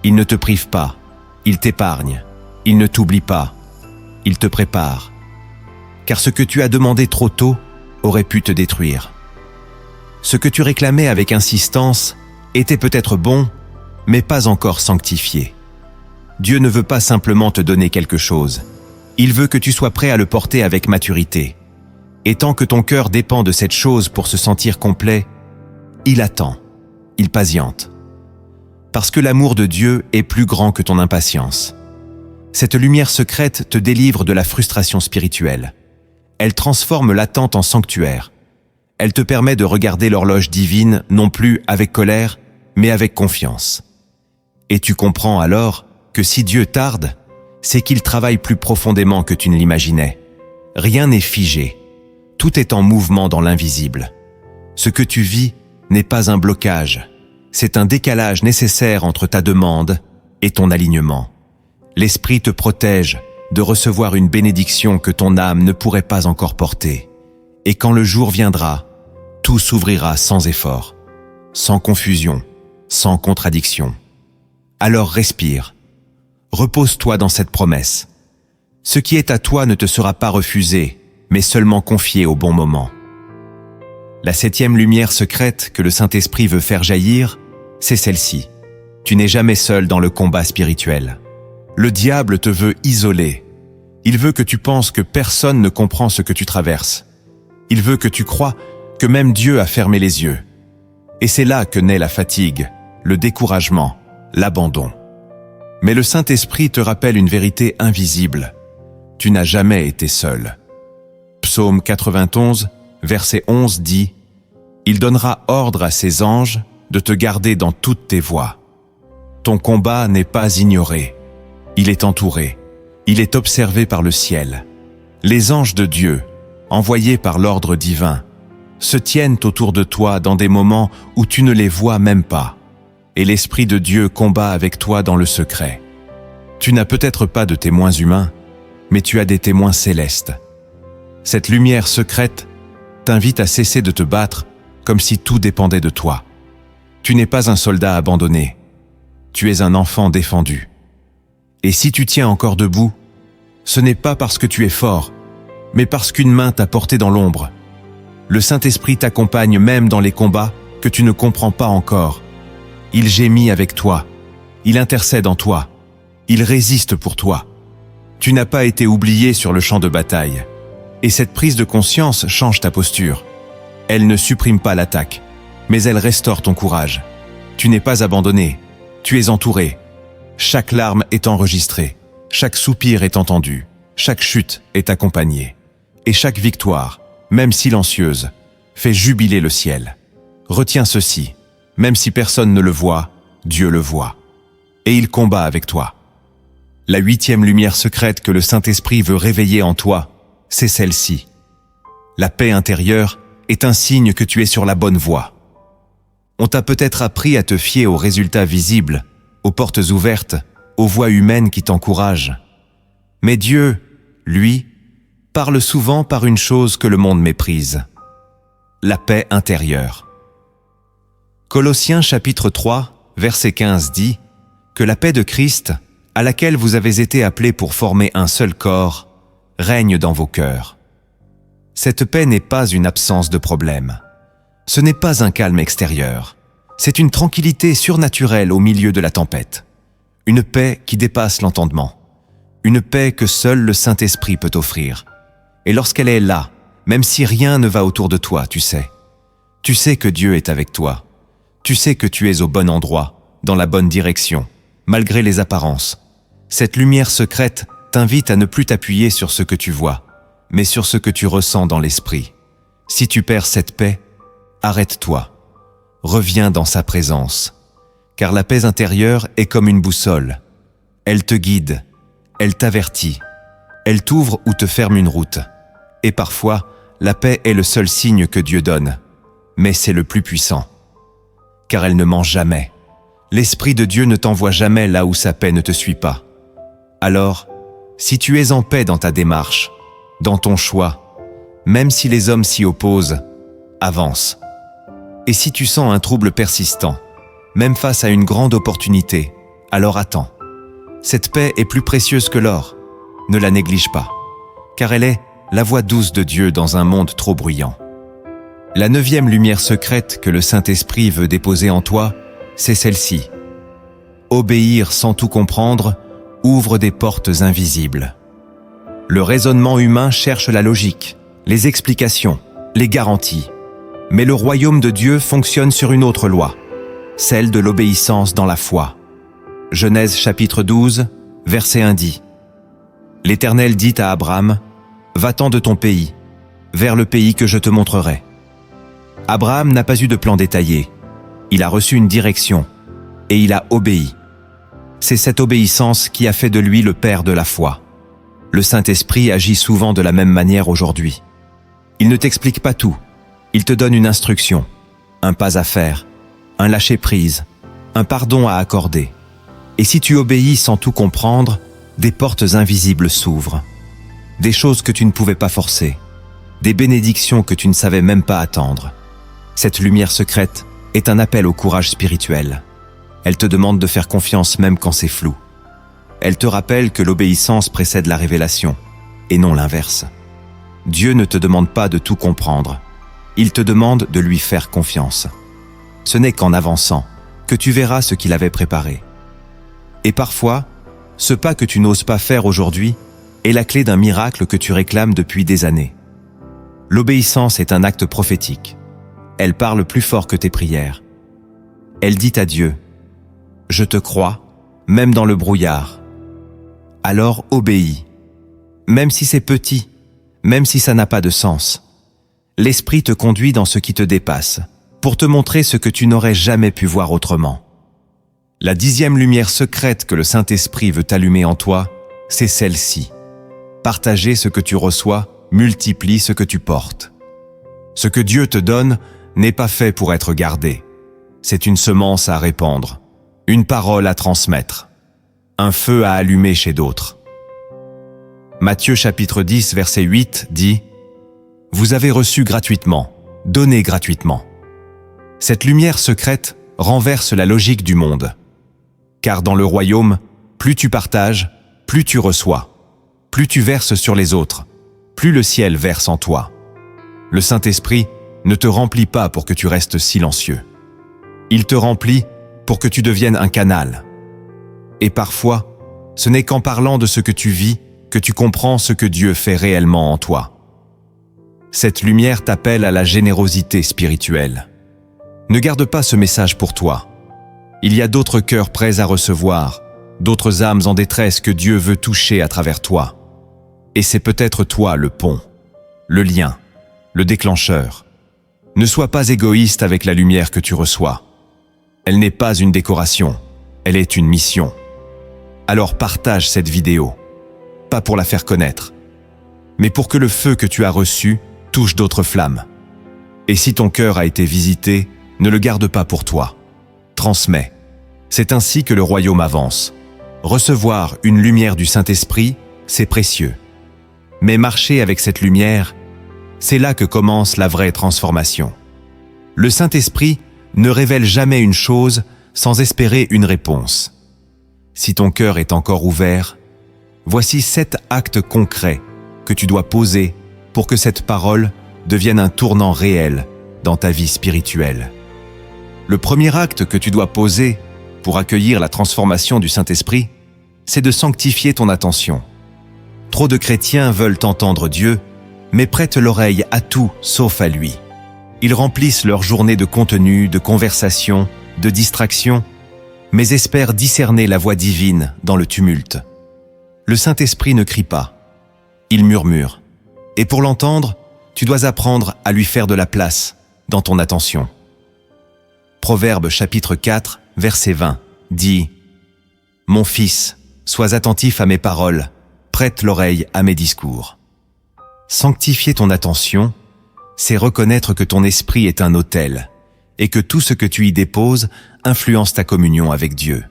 Il ne te prive pas, il t'épargne, il ne t'oublie pas, il te prépare. Car ce que tu as demandé trop tôt aurait pu te détruire. Ce que tu réclamais avec insistance était peut-être bon, mais pas encore sanctifié. Dieu ne veut pas simplement te donner quelque chose. Il veut que tu sois prêt à le porter avec maturité. Et tant que ton cœur dépend de cette chose pour se sentir complet, il attend, il patiente. Parce que l'amour de Dieu est plus grand que ton impatience. Cette lumière secrète te délivre de la frustration spirituelle. Elle transforme l'attente en sanctuaire. Elle te permet de regarder l'horloge divine non plus avec colère, mais avec confiance. Et tu comprends alors que si Dieu tarde, c'est qu'il travaille plus profondément que tu ne l'imaginais. Rien n'est figé. Tout est en mouvement dans l'invisible. Ce que tu vis n'est pas un blocage. C'est un décalage nécessaire entre ta demande et ton alignement. L'Esprit te protège de recevoir une bénédiction que ton âme ne pourrait pas encore porter. Et quand le jour viendra, tout s'ouvrira sans effort, sans confusion, sans contradiction. Alors respire. Repose-toi dans cette promesse. Ce qui est à toi ne te sera pas refusé, mais seulement confié au bon moment. La 7e lumière secrète que le Saint-Esprit veut faire jaillir, c'est celle-ci. Tu n'es jamais seul dans le combat spirituel. Le diable te veut isoler. Il veut que tu penses que personne ne comprend ce que tu traverses. Il veut que tu crois que même Dieu a fermé les yeux. Et c'est là que naît la fatigue, le découragement, l'abandon. Mais le Saint-Esprit te rappelle une vérité invisible. Tu n'as jamais été seul. Psaume 91, verset 11 dit « Il donnera ordre à ses anges de te garder dans toutes tes voies. Ton combat n'est pas ignoré. Il est entouré. Il est observé par le ciel. Les anges de Dieu, envoyés par l'ordre divin, se tiennent autour de toi dans des moments où tu ne les vois même pas. Et l'Esprit de Dieu combat avec toi dans le secret. Tu n'as peut-être pas de témoins humains, mais tu as des témoins célestes. Cette lumière secrète t'invite à cesser de te battre comme si tout dépendait de toi. Tu n'es pas un soldat abandonné. Tu es un enfant défendu. Et si tu tiens encore debout, ce n'est pas parce que tu es fort, mais parce qu'une main t'a porté dans l'ombre. Le Saint-Esprit t'accompagne même dans les combats que tu ne comprends pas encore. Il gémit avec toi. Il intercède en toi. Il résiste pour toi. Tu n'as pas été oublié sur le champ de bataille. Et cette prise de conscience change ta posture. Elle ne supprime pas l'attaque, mais elle restaure ton courage. Tu n'es pas abandonné. Tu es entouré. Chaque larme est enregistrée. Chaque soupir est entendu. Chaque chute est accompagnée. Et chaque victoire, même silencieuse, fait jubiler le ciel. Retiens ceci. Même si personne ne le voit, Dieu le voit. Et il combat avec toi. La 8e lumière secrète que le Saint-Esprit veut réveiller en toi, c'est celle-ci. La paix intérieure est un signe que tu es sur la bonne voie. On t'a peut-être appris à te fier aux résultats visibles, aux portes ouvertes, aux voix humaines qui t'encouragent. Mais Dieu, lui, parle souvent par une chose que le monde méprise. La paix intérieure. Colossiens chapitre 3, verset 15 dit que la paix de Christ, à laquelle vous avez été appelés pour former un seul corps, règne dans vos cœurs. Cette paix n'est pas une absence de problème. Ce n'est pas un calme extérieur. C'est une tranquillité surnaturelle au milieu de la tempête. Une paix qui dépasse l'entendement. Une paix que seul le Saint-Esprit peut offrir. Et lorsqu'elle est là, même si rien ne va autour de toi, tu sais que Dieu est avec toi. Tu sais que tu es au bon endroit, dans la bonne direction, malgré les apparences. Cette lumière secrète t'invite à ne plus t'appuyer sur ce que tu vois, mais sur ce que tu ressens dans l'esprit. Si tu perds cette paix, arrête-toi. Reviens dans sa présence. Car la paix intérieure est comme une boussole. Elle te guide, elle t'avertit, elle t'ouvre ou te ferme une route. Et parfois, la paix est le seul signe que Dieu donne, mais c'est le plus puissant. Car elle ne ment jamais. L'Esprit de Dieu ne t'envoie jamais là où sa paix ne te suit pas. Alors, si tu es en paix dans ta démarche, dans ton choix, même si les hommes s'y opposent, avance. Et si tu sens un trouble persistant, même face à une grande opportunité, alors attends. Cette paix est plus précieuse que l'or, ne la néglige pas, car elle est la voix douce de Dieu dans un monde trop bruyant. La 9e lumière secrète que le Saint-Esprit veut déposer en toi, c'est celle-ci. Obéir sans tout comprendre ouvre des portes invisibles. Le raisonnement humain cherche la logique, les explications, les garanties. Mais le royaume de Dieu fonctionne sur une autre loi, celle de l'obéissance dans la foi. Genèse chapitre 12, verset 1 dit « L'Éternel dit à Abraham, « Va-t'en de ton pays, vers le pays que je te montrerai. » Abraham n'a pas eu de plan détaillé. Il a reçu une direction et il a obéi. C'est cette obéissance qui a fait de lui le père de la foi. Le Saint-Esprit agit souvent de la même manière aujourd'hui. Il ne t'explique pas tout. Il te donne une instruction, un pas à faire, un lâcher-prise, un pardon à accorder. Et si tu obéis sans tout comprendre, des portes invisibles s'ouvrent. Des choses que tu ne pouvais pas forcer. Des bénédictions que tu ne savais même pas attendre. Cette lumière secrète est un appel au courage spirituel. Elle te demande de faire confiance même quand c'est flou. Elle te rappelle que l'obéissance précède la révélation, et non l'inverse. Dieu ne te demande pas de tout comprendre. Il te demande de lui faire confiance. Ce n'est qu'en avançant que tu verras ce qu'il avait préparé. Et parfois, ce pas que tu n'oses pas faire aujourd'hui est la clé d'un miracle que tu réclames depuis des années. L'obéissance est un acte prophétique. Elle parle plus fort que tes prières. Elle dit à Dieu, « Je te crois, même dans le brouillard. » Alors obéis. Même si c'est petit, même si ça n'a pas de sens. L'Esprit te conduit dans ce qui te dépasse, pour te montrer ce que tu n'aurais jamais pu voir autrement. La 10e lumière secrète que le Saint-Esprit veut allumer en toi, c'est celle-ci. Partager ce que tu reçois multiplie ce que tu portes. Ce que Dieu te donne n'est pas fait pour être gardé. C'est une semence à répandre, une parole à transmettre, un feu à allumer chez d'autres. Matthieu chapitre 10, verset 8 dit « Vous avez reçu gratuitement, donnez gratuitement. » Cette lumière secrète renverse la logique du monde. Car dans le royaume, plus tu partages, plus tu reçois. Plus tu verses sur les autres, plus le ciel verse en toi. Le Saint-Esprit ne te remplit pas pour que tu restes silencieux. Il te remplit pour que tu deviennes un canal. Et parfois, ce n'est qu'en parlant de ce que tu vis que tu comprends ce que Dieu fait réellement en toi. Cette lumière t'appelle à la générosité spirituelle. Ne garde pas ce message pour toi. Il y a d'autres cœurs prêts à recevoir, d'autres âmes en détresse que Dieu veut toucher à travers toi. Et c'est peut-être toi le pont, le lien, le déclencheur. Ne sois pas égoïste avec la lumière que tu reçois. Elle n'est pas une décoration, elle est une mission. Alors partage cette vidéo, pas pour la faire connaître, mais pour que le feu que tu as reçu touche d'autres flammes. Et si ton cœur a été visité, ne le garde pas pour toi. Transmets. C'est ainsi que le royaume avance. Recevoir une lumière du Saint-Esprit, c'est précieux. Mais marcher avec cette lumière, c'est là que commence la vraie transformation. Le Saint-Esprit ne révèle jamais une chose sans espérer une réponse. Si ton cœur est encore ouvert, voici 7 actes concrets que tu dois poser pour que cette parole devienne un tournant réel dans ta vie spirituelle. Le premier acte que tu dois poser pour accueillir la transformation du Saint-Esprit, c'est de sanctifier ton attention. Trop de chrétiens veulent entendre Dieu, mais prêtent l'oreille à tout sauf à lui. Ils remplissent leur journée de contenu, de conversation, de distraction, mais espèrent discerner la voix divine dans le tumulte. Le Saint-Esprit ne crie pas, il murmure. Et pour l'entendre, tu dois apprendre à lui faire de la place dans ton attention. Proverbe chapitre 4, verset 20, dit « Mon fils, sois attentif à mes paroles, prête l'oreille à mes discours. » Sanctifier ton attention, c'est reconnaître que ton esprit est un autel et que tout ce que tu y déposes influence ta communion avec Dieu.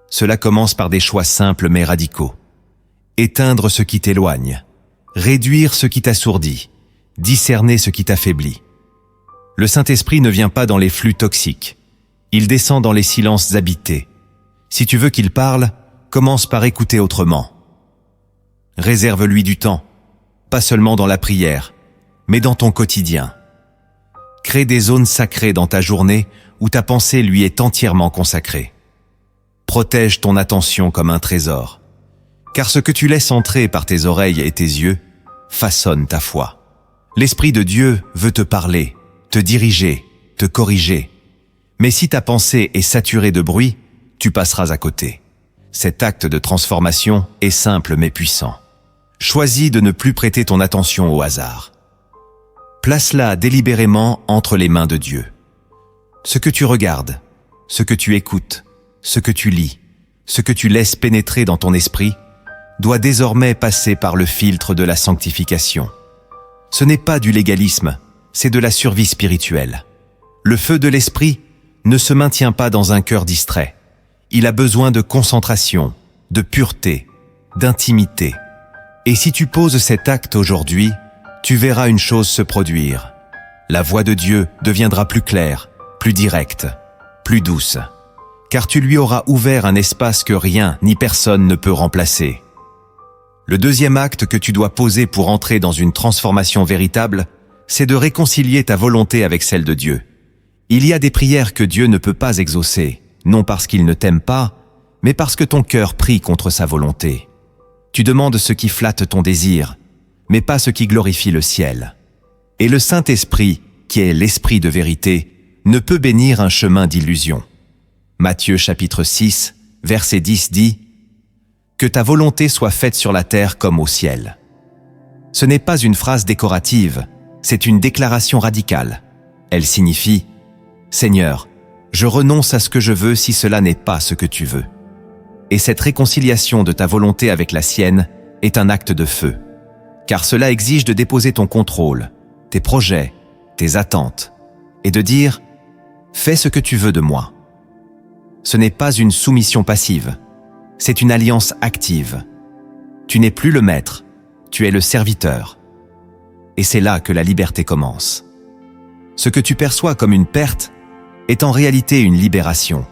Cela commence par des choix simples mais radicaux. Éteindre ce qui t'éloigne, réduire ce qui t'assourdit, discerner ce qui t'affaiblit. Le Saint-Esprit ne vient pas dans les flux toxiques. Il descend dans les silences habités. Si tu veux qu'il parle, commence par écouter autrement. Réserve-lui du temps, pas seulement dans la prière, mais dans ton quotidien. Crée des zones sacrées dans ta journée où ta pensée lui est entièrement consacrée. Protège ton attention comme un trésor, car ce que tu laisses entrer par tes oreilles et tes yeux façonne ta foi. L'Esprit de Dieu veut te parler, te diriger, te corriger. Mais si ta pensée est saturée de bruit, tu passeras à côté. Cet acte de transformation est simple mais puissant. Choisis de ne plus prêter ton attention au hasard. Place-la délibérément entre les mains de Dieu. Ce que tu regardes, ce que tu écoutes, ce que tu lis, ce que tu laisses pénétrer dans ton esprit, doit désormais passer par le filtre de la sanctification. Ce n'est pas du légalisme, c'est de la survie spirituelle. Le feu de l'esprit ne se maintient pas dans un cœur distrait. Il a besoin de concentration, de pureté, d'intimité. Et si tu poses cet acte aujourd'hui, tu verras une chose se produire. La voix de Dieu deviendra plus claire, plus directe, plus douce. Car tu lui auras ouvert un espace que rien ni personne ne peut remplacer. Le deuxième acte que tu dois poser pour entrer dans une transformation véritable, c'est de réconcilier ta volonté avec celle de Dieu. Il y a des prières que Dieu ne peut pas exaucer, non parce qu'il ne t'aime pas, mais parce que ton cœur prie contre sa volonté. Tu demandes ce qui flatte ton désir, mais pas ce qui glorifie le ciel. Et le Saint-Esprit, qui est l'Esprit de vérité, ne peut bénir un chemin d'illusion. Matthieu chapitre 6, verset 10 dit « Que ta volonté soit faite sur la terre comme au ciel ». Ce n'est pas une phrase décorative, c'est une déclaration radicale. Elle signifie « Seigneur, je renonce à ce que je veux si cela n'est pas ce que tu veux ». Et cette réconciliation de ta volonté avec la sienne est un acte de feu. Car cela exige de déposer ton contrôle, tes projets, tes attentes, et de dire « Fais ce que tu veux de moi ». Ce n'est pas une soumission passive, c'est une alliance active. Tu n'es plus le maître, tu es le serviteur. Et c'est là que la liberté commence. Ce que tu perçois comme une perte est en réalité une libération.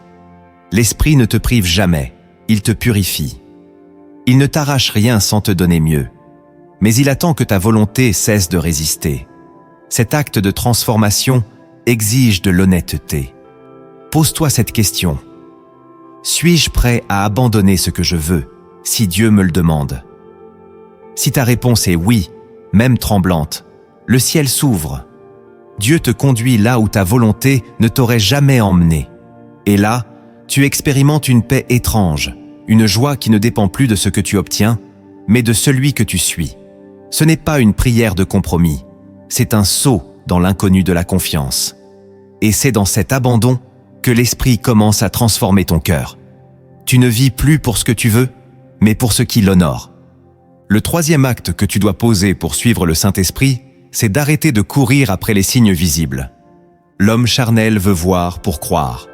L'Esprit ne te prive jamais, il te purifie. Il ne t'arrache rien sans te donner mieux, mais il attend que ta volonté cesse de résister. Cet acte de transformation exige de l'honnêteté. Pose-toi cette question. Suis-je prêt à abandonner ce que je veux, si Dieu me le demande? Si ta réponse est oui, même tremblante, le ciel s'ouvre. Dieu te conduit là où ta volonté ne t'aurait jamais emmené. Et là, tu expérimentes une paix étrange, une joie qui ne dépend plus de ce que tu obtiens, mais de celui que tu suis. Ce n'est pas une prière de compromis, c'est un saut dans l'inconnu de la confiance. Et c'est dans cet abandon que l'Esprit commence à transformer ton cœur. Tu ne vis plus pour ce que tu veux, mais pour ce qui l'honore. Le troisième acte que tu dois poser pour suivre le Saint-Esprit, c'est d'arrêter de courir après les signes visibles. L'homme charnel veut voir pour croire.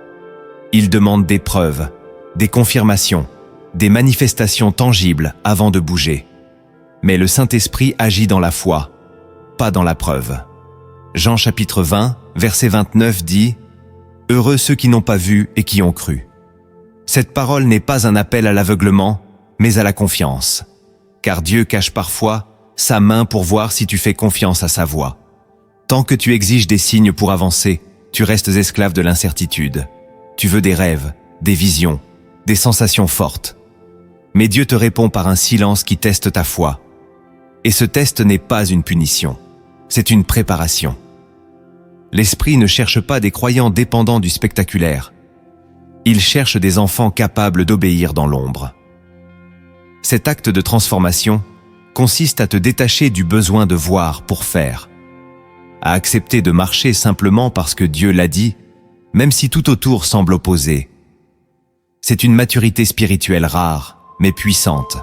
Il demande des preuves, des confirmations, des manifestations tangibles avant de bouger. Mais le Saint-Esprit agit dans la foi, pas dans la preuve. Jean chapitre 20, verset 29 dit « Heureux ceux qui n'ont pas vu et qui ont cru ». Cette parole n'est pas un appel à l'aveuglement, mais à la confiance. Car Dieu cache parfois sa main pour voir si tu fais confiance à sa voix. Tant que tu exiges des signes pour avancer, tu restes esclave de l'incertitude. Tu veux des rêves, des visions, des sensations fortes. Mais Dieu te répond par un silence qui teste ta foi. Et ce test n'est pas une punition, c'est une préparation. L'Esprit ne cherche pas des croyants dépendants du spectaculaire. Il cherche des enfants capables d'obéir dans l'ombre. Cet acte de transformation consiste à te détacher du besoin de voir pour faire, à accepter de marcher simplement parce que Dieu l'a dit, même si tout autour semble opposé. C'est une maturité spirituelle rare, mais puissante.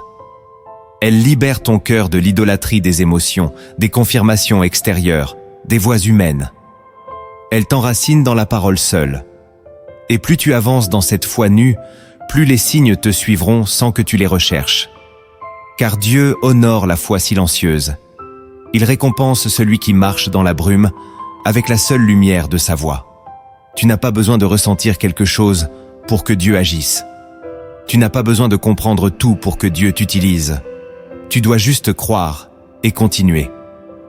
Elle libère ton cœur de l'idolâtrie des émotions, des confirmations extérieures, des voix humaines. Elle t'enracine dans la parole seule. Et plus tu avances dans cette foi nue, plus les signes te suivront sans que tu les recherches. car Dieu honore la foi silencieuse. Il récompense celui qui marche dans la brume avec la seule lumière de sa voix. Tu n'as pas besoin de ressentir quelque chose pour que Dieu agisse. Tu n'as pas besoin de comprendre tout pour que Dieu t'utilise. Tu dois juste croire et continuer.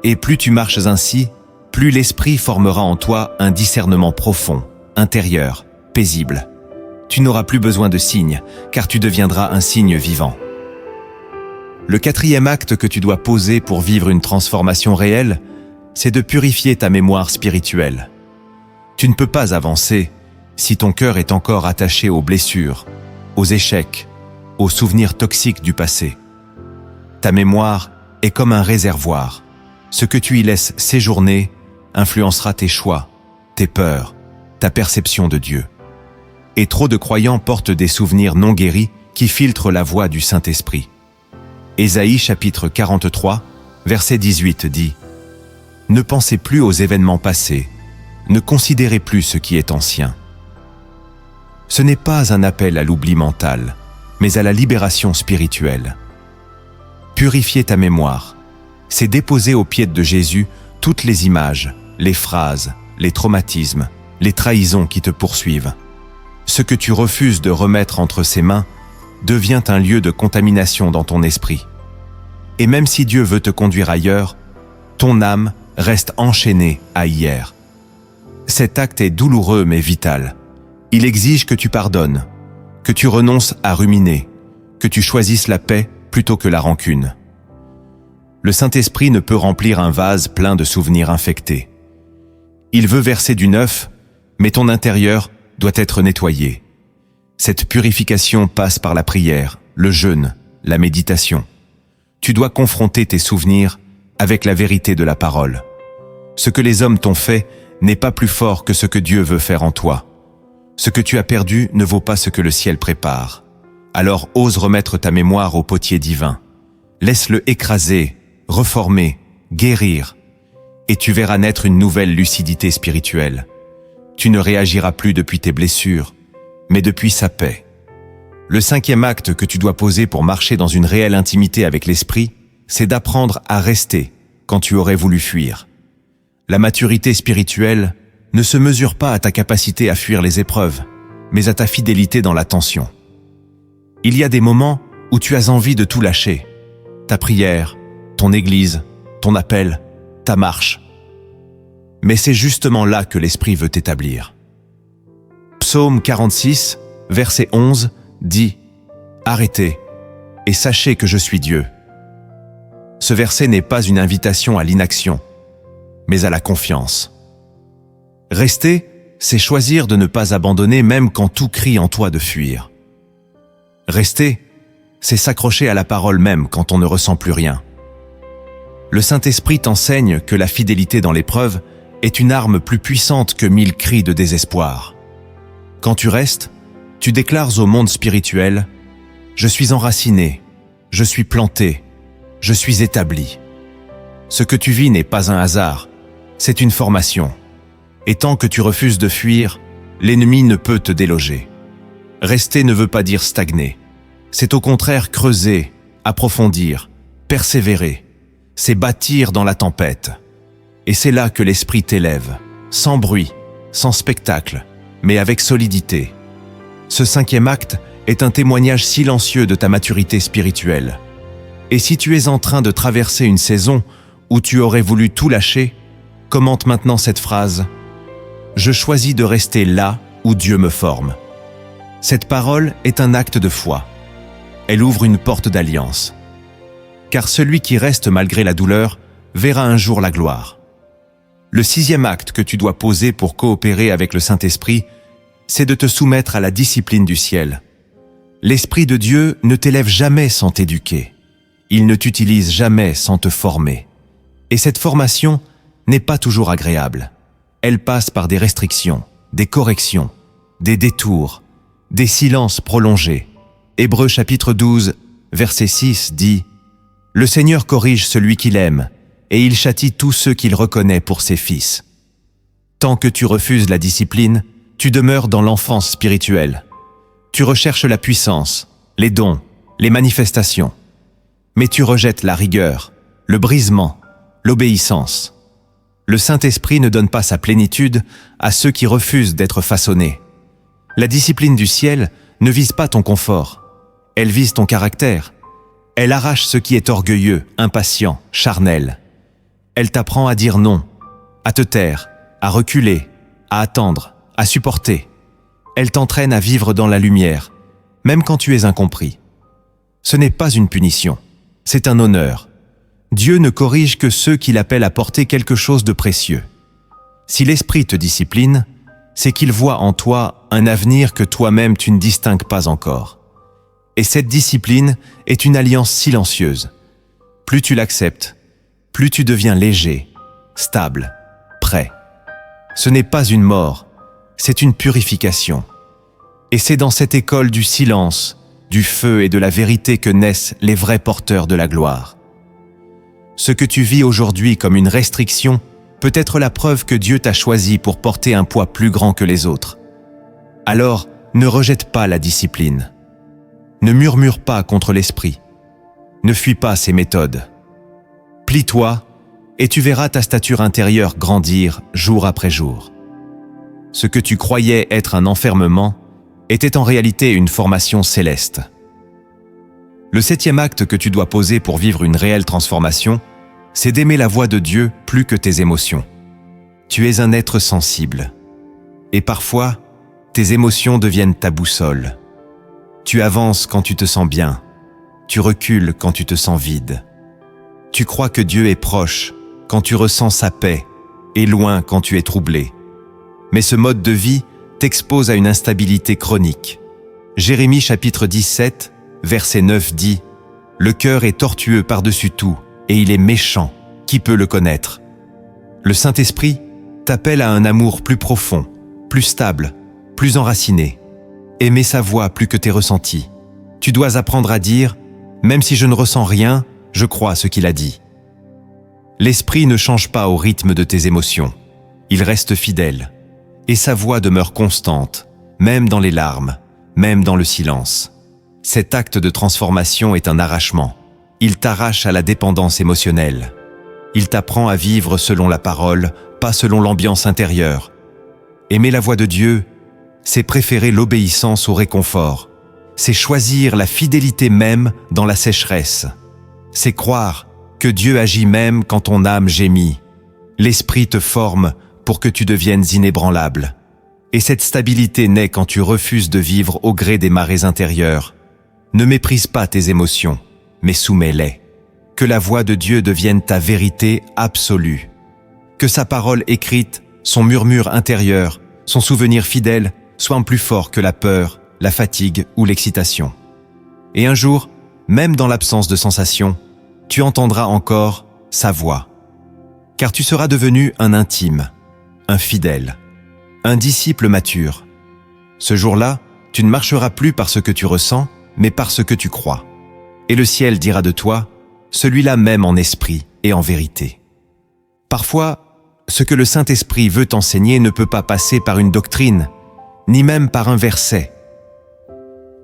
Et plus tu marches ainsi, plus l'Esprit formera en toi un discernement profond, intérieur, paisible. Tu n'auras plus besoin de signes, car tu deviendras un signe vivant. Le 4e acte que tu dois poser pour vivre une transformation réelle, c'est de purifier ta mémoire spirituelle. Tu ne peux pas avancer si ton cœur est encore attaché aux blessures, aux échecs, aux souvenirs toxiques du passé. Ta mémoire est comme un réservoir. Ce que tu y laisses séjourner influencera tes choix, tes peurs, ta perception de Dieu. Et trop de croyants portent des souvenirs non guéris qui filtrent la voix du Saint-Esprit. Ésaïe chapitre 43, verset 18 dit « Ne pensez plus aux événements passés, ne considérez plus ce qui est ancien. » Ce n'est pas un appel à l'oubli mental, mais à la libération spirituelle. Purifier ta mémoire, c'est déposer aux pieds de Jésus toutes les images, les phrases, les traumatismes, les trahisons qui te poursuivent. Ce que tu refuses de remettre entre ses mains devient un lieu de contamination dans ton esprit. Et même si Dieu veut te conduire ailleurs, ton âme reste enchaînée à hier. Cet acte est douloureux mais vital. Il exige que tu pardonnes, que tu renonces à ruminer, que tu choisisses la paix plutôt que la rancune. Le Saint-Esprit ne peut remplir un vase plein de souvenirs infectés. Il veut verser du neuf, mais ton intérieur doit être nettoyé. Cette purification passe par la prière, le jeûne, la méditation. Tu dois confronter tes souvenirs avec la vérité de la parole. Ce que les hommes t'ont fait n'est pas plus fort que ce que Dieu veut faire en toi. Ce que tu as perdu ne vaut pas ce que le ciel prépare. Alors ose remettre ta mémoire au potier divin. Laisse-le écraser, reformer, guérir, et tu verras naître une nouvelle lucidité spirituelle. Tu ne réagiras plus depuis tes blessures, mais depuis sa paix. Le 5e acte que tu dois poser pour marcher dans une réelle intimité avec l'Esprit, c'est d'apprendre à rester quand tu aurais voulu fuir. La maturité spirituelle ne se mesure pas à ta capacité à fuir les épreuves, mais à ta fidélité dans la tension. Il y a des moments où tu as envie de tout lâcher. Ta prière, ton église, ton appel, ta marche. Mais c'est justement là que l'Esprit veut t'établir. Psaume 46, verset 11, dit « Arrêtez et sachez que je suis Dieu ». Ce verset n'est pas une invitation à l'inaction, mais à la confiance. Rester, c'est choisir de ne pas abandonner même quand tout crie en toi de fuir. Rester, c'est s'accrocher à la parole même quand on ne ressent plus rien. Le Saint-Esprit t'enseigne que la fidélité dans l'épreuve est une arme plus puissante que 1000 cris de désespoir. Quand tu restes, tu déclares au monde spirituel « Je suis enraciné, je suis planté, je suis établi ». Ce que tu vis n'est pas un hasard, c'est une formation. Et tant que tu refuses de fuir, l'ennemi ne peut te déloger. Rester ne veut pas dire stagner. C'est au contraire creuser, approfondir, persévérer. C'est bâtir dans la tempête. Et c'est là que l'Esprit t'élève, sans bruit, sans spectacle, mais avec solidité. Ce 5e acte est un témoignage silencieux de ta maturité spirituelle. Et si tu es en train de traverser une saison où tu aurais voulu tout lâcher, commente maintenant cette phrase « Je choisis de rester là où Dieu me forme ». Cette parole est un acte de foi. Elle ouvre une porte d'alliance. Car celui qui reste malgré la douleur verra un jour la gloire. Le 6e acte que tu dois poser pour coopérer avec le Saint-Esprit, c'est de te soumettre à la discipline du ciel. L'Esprit de Dieu ne t'élève jamais sans t'éduquer. Il ne t'utilise jamais sans te former. Et cette formation n'est pas toujours agréable. Elle passe par des restrictions, des corrections, des détours, des silences prolongés. Hébreux chapitre 12, verset 6 dit « Le Seigneur corrige celui qu'il aime, et il châtie tous ceux qu'il reconnaît pour ses fils. » Tant que tu refuses la discipline, tu demeures dans l'enfance spirituelle. Tu recherches la puissance, les dons, les manifestations. Mais tu rejettes la rigueur, le brisement, l'obéissance. Le Saint-Esprit ne donne pas sa plénitude à ceux qui refusent d'être façonnés. La discipline du ciel ne vise pas ton confort, elle vise ton caractère. Elle arrache ce qui est orgueilleux, impatient, charnel. Elle t'apprend à dire non, à te taire, à reculer, à attendre, à supporter. Elle t'entraîne à vivre dans la lumière, même quand tu es incompris. Ce n'est pas une punition, c'est un honneur. Dieu ne corrige que ceux qu'il appelle à porter quelque chose de précieux. Si l'Esprit te discipline, c'est qu'il voit en toi un avenir que toi-même tu ne distingues pas encore. Et cette discipline est une alliance silencieuse. Plus tu l'acceptes, plus tu deviens léger, stable, prêt. Ce n'est pas une mort, c'est une purification. Et c'est dans cette école du silence, du feu et de la vérité que naissent les vrais porteurs de la gloire. Ce que tu vis aujourd'hui comme une restriction peut être la preuve que Dieu t'a choisi pour porter un poids plus grand que les autres. Alors, ne rejette pas la discipline. Ne murmure pas contre l'esprit. Ne fuis pas ses méthodes. Plie-toi et tu verras ta stature intérieure grandir jour après jour. Ce que tu croyais être un enfermement était en réalité une formation céleste. Le 7e acte que tu dois poser pour vivre une réelle transformation, c'est d'aimer la voix de Dieu plus que tes émotions. Tu es un être sensible. Et parfois, tes émotions deviennent ta boussole. Tu avances quand tu te sens bien. Tu recules quand tu te sens vide. Tu crois que Dieu est proche quand tu ressens sa paix et loin quand tu es troublé. Mais ce mode de vie t'expose à une instabilité chronique. Jérémie chapitre 17, verset 9 dit « Le cœur est tortueux par-dessus tout, et il est méchant, qui peut le connaître ?» Le Saint-Esprit t'appelle à un amour plus profond, plus stable, plus enraciné. Aimer sa voix plus que tes ressentis. Tu dois apprendre à dire « Même si je ne ressens rien, je crois ce qu'il a dit. » L'Esprit ne change pas au rythme de tes émotions. Il reste fidèle. Et sa voix demeure constante, même dans les larmes, même dans le silence. Cet acte de transformation est un arrachement. Il t'arrache à la dépendance émotionnelle. Il t'apprend à vivre selon la parole, pas selon l'ambiance intérieure. Aimer la voix de Dieu, c'est préférer l'obéissance au réconfort. C'est choisir la fidélité même dans la sécheresse. C'est croire que Dieu agit même quand ton âme gémit. L'Esprit te forme pour que tu deviennes inébranlable. Et cette stabilité naît quand tu refuses de vivre au gré des marées intérieures. Ne méprise pas tes émotions, mais soumets-les. Que la voix de Dieu devienne ta vérité absolue. Que sa parole écrite, son murmure intérieur, son souvenir fidèle soient plus forts que la peur, la fatigue ou l'excitation. Et un jour, même dans l'absence de sensation, tu entendras encore sa voix. Car tu seras devenu un intime, un fidèle, un disciple mature. Ce jour-là, tu ne marcheras plus par ce que tu ressens, mais par ce que tu crois. Et le ciel dira de toi, celui-là même en esprit et en vérité. Parfois, ce que le Saint-Esprit veut t'enseigner ne peut pas passer par une doctrine, ni même par un verset.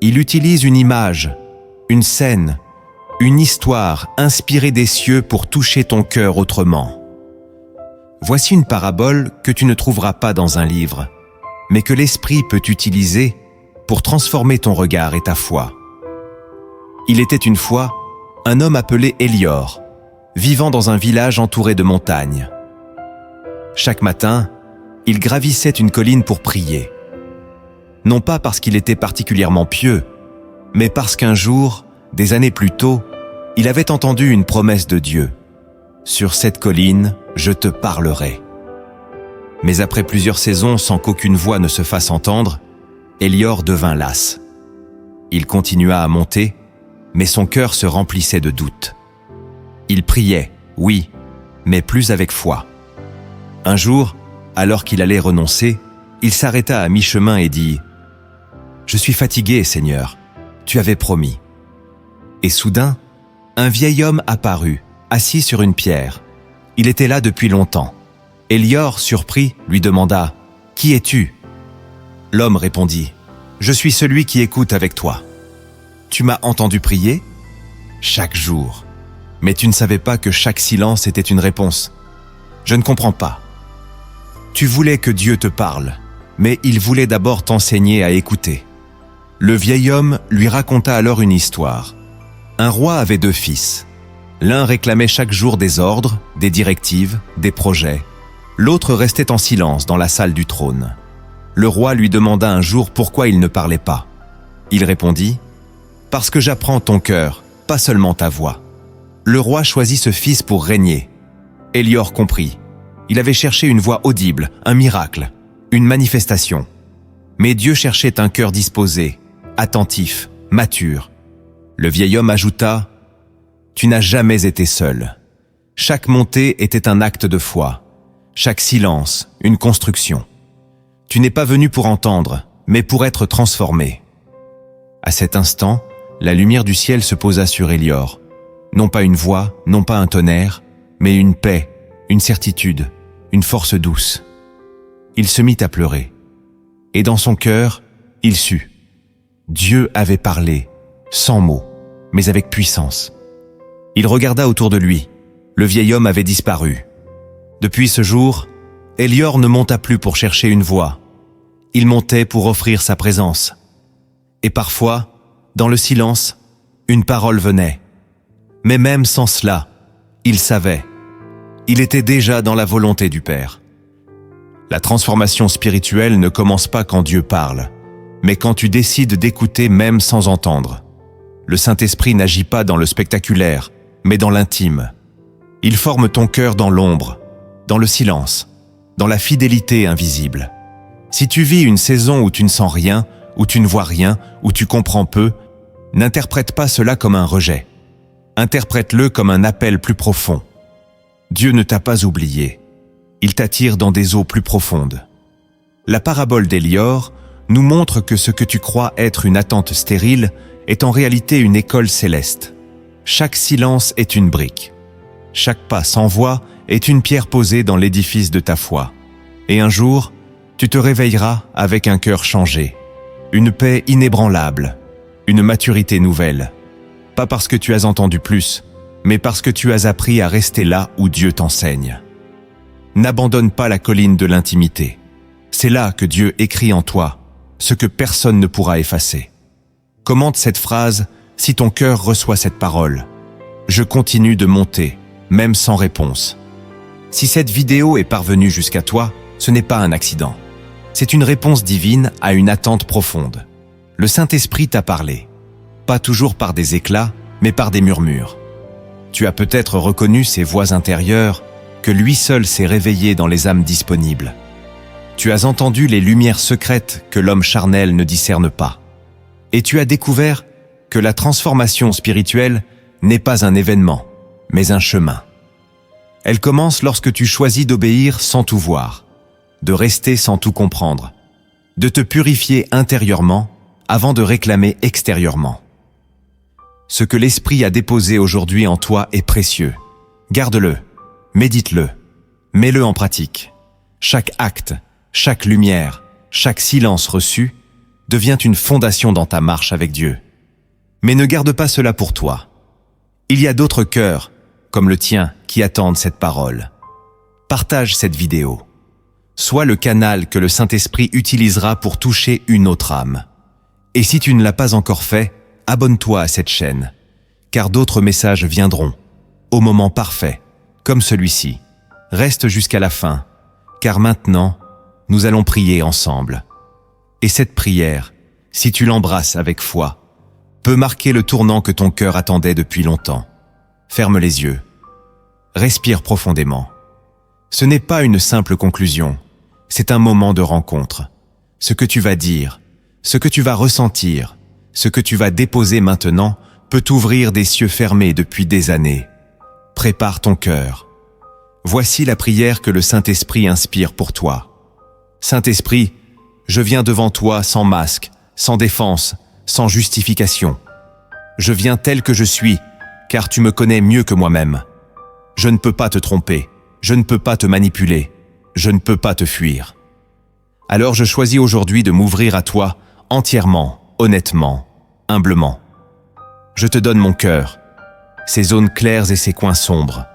Il utilise une image, une scène, une histoire inspirée des cieux pour toucher ton cœur autrement. Voici une parabole que tu ne trouveras pas dans un livre, mais que l'Esprit peut utiliser pour transformer ton regard et ta foi. Il était une fois un homme appelé Élior, vivant dans un village entouré de montagnes. Chaque matin, il gravissait une colline pour prier. Non pas parce qu'il était particulièrement pieux, mais parce qu'un jour, des années plus tôt, il avait entendu une promesse de Dieu. « Sur cette colline, je te parlerai. » Mais après plusieurs saisons sans qu'aucune voix ne se fasse entendre, Élior devint las. Il continua à monter, mais son cœur se remplissait de doutes. Il priait, oui, mais plus avec foi. Un jour, alors qu'il allait renoncer, il s'arrêta à mi-chemin et dit « Je suis fatigué, Seigneur, tu avais promis. » Et soudain, un vieil homme apparut, assis sur une pierre. Il était là depuis longtemps. Élior, surpris, lui demanda « Qui es-tu » L'homme répondit « Je suis celui qui écoute avec toi. Tu m'as entendu prier ? chaque jour. Mais tu ne savais pas que chaque silence était une réponse. Je ne comprends pas. Tu voulais que Dieu te parle, mais il voulait d'abord t'enseigner à écouter. Le vieil homme lui raconta alors une histoire. Un roi avait 2 fils. L'un réclamait chaque jour des ordres, des directives, des projets. L'autre restait en silence dans la salle du trône. Le roi lui demanda un jour pourquoi il ne parlait pas. Il répondit « Parce que j'apprends ton cœur, pas seulement ta voix. » Le roi choisit ce fils pour régner. Hélior comprit. Il avait cherché une voix audible, un miracle, une manifestation. Mais Dieu cherchait un cœur disposé, attentif, mature. Le vieil homme ajouta « Tu n'as jamais été seul. Chaque montée était un acte de foi. Chaque silence, une construction. Tu n'es pas venu pour entendre, mais pour être transformé. » À cet instant, la lumière du ciel se posa sur Hélior. Non pas une voix, non pas un tonnerre, mais une paix, une certitude, une force douce. Il se mit à pleurer. Et dans son cœur, il sut. Dieu avait parlé, sans mots, mais avec puissance. Il regarda autour de lui. Le vieil homme avait disparu. Depuis ce jour, Hélior ne monta plus pour chercher une voix. Il montait pour offrir sa présence. Et parfois, dans le silence, une parole venait. Mais même sans cela, il savait. Il était déjà dans la volonté du Père. La transformation spirituelle ne commence pas quand Dieu parle, mais quand tu décides d'écouter même sans entendre. Le Saint-Esprit n'agit pas dans le spectaculaire, mais dans l'intime. Il forme ton cœur dans l'ombre, dans le silence, dans la fidélité invisible. Si tu vis une saison où tu ne sens rien, où tu ne vois rien, où tu comprends peu, n'interprète pas cela comme un rejet. Interprète-le comme un appel plus profond. Dieu ne t'a pas oublié. Il t'attire dans des eaux plus profondes. La parabole d'Hélior nous montre que ce que tu crois être une attente stérile est en réalité une école céleste. Chaque silence est une brique. Chaque pas sans voix est une pierre posée dans l'édifice de ta foi. Et un jour, tu te réveilleras avec un cœur changé, une paix inébranlable, une maturité nouvelle. Pas parce que tu as entendu plus, mais parce que tu as appris à rester là où Dieu t'enseigne. N'abandonne pas la colline de l'intimité. C'est là que Dieu écrit en toi ce que personne ne pourra effacer. Commente cette phrase si ton cœur reçoit cette parole. Je continue de monter, même sans réponse. Si cette vidéo est parvenue jusqu'à toi, ce n'est pas un accident. C'est une réponse divine à une attente profonde. Le Saint-Esprit t'a parlé. Pas toujours par des éclats, mais par des murmures. Tu as peut-être reconnu ces voix intérieures que lui seul s'est réveillé dans les âmes disponibles. Tu as entendu les lumières secrètes que l'homme charnel ne discerne pas. Et tu as découvert que la transformation spirituelle n'est pas un événement, mais un chemin. Elle commence lorsque tu choisis d'obéir sans tout voir, de rester sans tout comprendre, de te purifier intérieurement avant de réclamer extérieurement. Ce que l'Esprit a déposé aujourd'hui en toi est précieux. Garde-le, médite-le, mets-le en pratique. Chaque acte, chaque lumière, chaque silence reçu devient une fondation dans ta marche avec Dieu. Mais ne garde pas cela pour toi. Il y a d'autres cœurs, comme le tien, qui attendent cette parole. Partage cette vidéo. Sois le canal que le Saint-Esprit utilisera pour toucher une autre âme. Et si tu ne l'as pas encore fait, abonne-toi à cette chaîne, car d'autres messages viendront, au moment parfait, comme celui-ci. Reste jusqu'à la fin, car maintenant, nous allons prier ensemble. Et cette prière, si tu l'embrasses avec foi, peut marquer le tournant que ton cœur attendait depuis longtemps. Ferme les yeux. Respire profondément. Ce n'est pas une simple conclusion, c'est un moment de rencontre. Ce que tu vas dire, ce que tu vas ressentir, ce que tu vas déposer maintenant peut t'ouvrir des cieux fermés depuis des années. Prépare ton cœur. Voici la prière que le Saint-Esprit inspire pour toi. Saint-Esprit, je viens devant toi sans masque, sans défense, sans justification. Je viens tel que je suis, car tu me connais mieux que moi-même. Je ne peux pas te tromper, je ne peux pas te manipuler, je ne peux pas te fuir. Alors je choisis aujourd'hui de m'ouvrir à toi entièrement, honnêtement, humblement. Je te donne mon cœur, ses zones claires et ses coins sombres.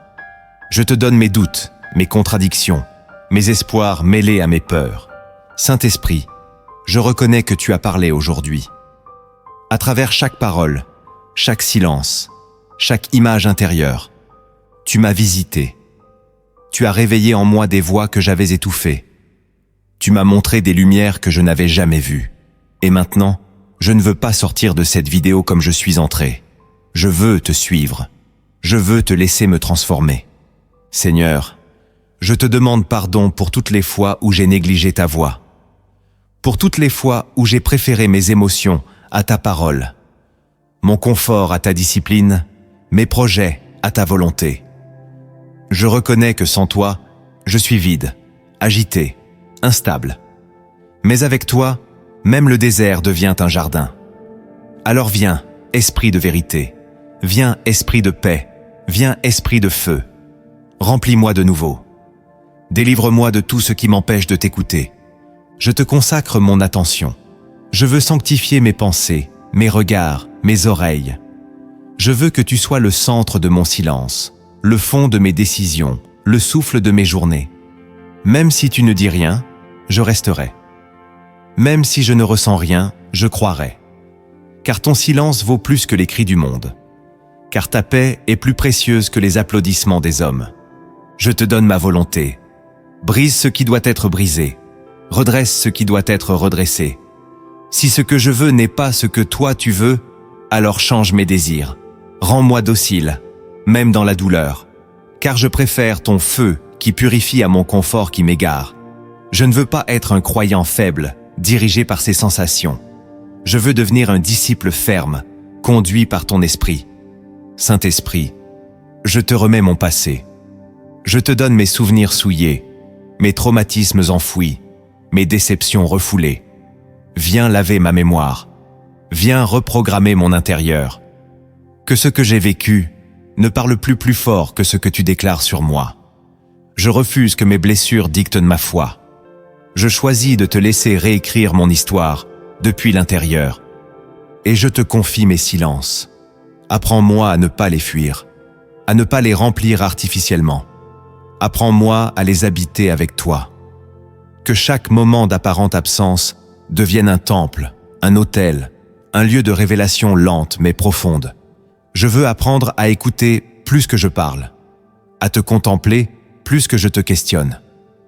Je te donne mes doutes, mes contradictions, mes espoirs mêlés à mes peurs. Saint-Esprit, je reconnais que tu as parlé aujourd'hui. À travers chaque parole, chaque silence, chaque image intérieure, tu m'as visité. Tu as réveillé en moi des voix que j'avais étouffées. Tu m'as montré des lumières que je n'avais jamais vues. Et maintenant, je ne veux pas sortir de cette vidéo comme je suis entré. Je veux te suivre. Je veux te laisser me transformer. Seigneur, je te demande pardon pour toutes les fois où j'ai négligé ta voix. Pour toutes les fois où j'ai préféré mes émotions à ta parole, mon confort à ta discipline, mes projets à ta volonté. Je reconnais que sans toi, je suis vide, agité, instable. Mais avec toi, même le désert devient un jardin. Alors viens, esprit de vérité. Viens, esprit de paix. Viens, esprit de feu. Remplis-moi de nouveau. Délivre-moi de tout ce qui m'empêche de t'écouter. Je te consacre mon attention. Je veux sanctifier mes pensées, mes regards, mes oreilles. Je veux que tu sois le centre de mon silence, le fond de mes décisions, le souffle de mes journées. Même si tu ne dis rien, je resterai. Même si je ne ressens rien, je croirai. Car ton silence vaut plus que les cris du monde. Car ta paix est plus précieuse que les applaudissements des hommes. Je te donne ma volonté. Brise ce qui doit être brisé. Redresse ce qui doit être redressé. Si ce que je veux n'est pas ce que toi tu veux, alors change mes désirs. Rends-moi docile, même dans la douleur. Car je préfère ton feu qui purifie à mon confort qui m'égare. Je ne veux pas être un croyant faible, dirigé par ses sensations. Je veux devenir un disciple ferme, conduit par ton esprit. Saint-Esprit, je te remets mon passé. Je te donne mes souvenirs souillés, mes traumatismes enfouis, mes déceptions refoulées. Viens laver ma mémoire. Viens reprogrammer mon intérieur. Que ce que j'ai vécu ne parle plus fort que ce que tu déclares sur moi. Je refuse que mes blessures dictent ma foi. Je choisis de te laisser réécrire mon histoire depuis l'intérieur. Et je te confie mes silences. Apprends-moi à ne pas les fuir, à ne pas les remplir artificiellement. Apprends-moi à les habiter avec toi. Que chaque moment d'apparente absence devienne un temple, un autel, un lieu de révélation lente mais profonde. Je veux apprendre à écouter plus que je parle, à te contempler plus que je te questionne.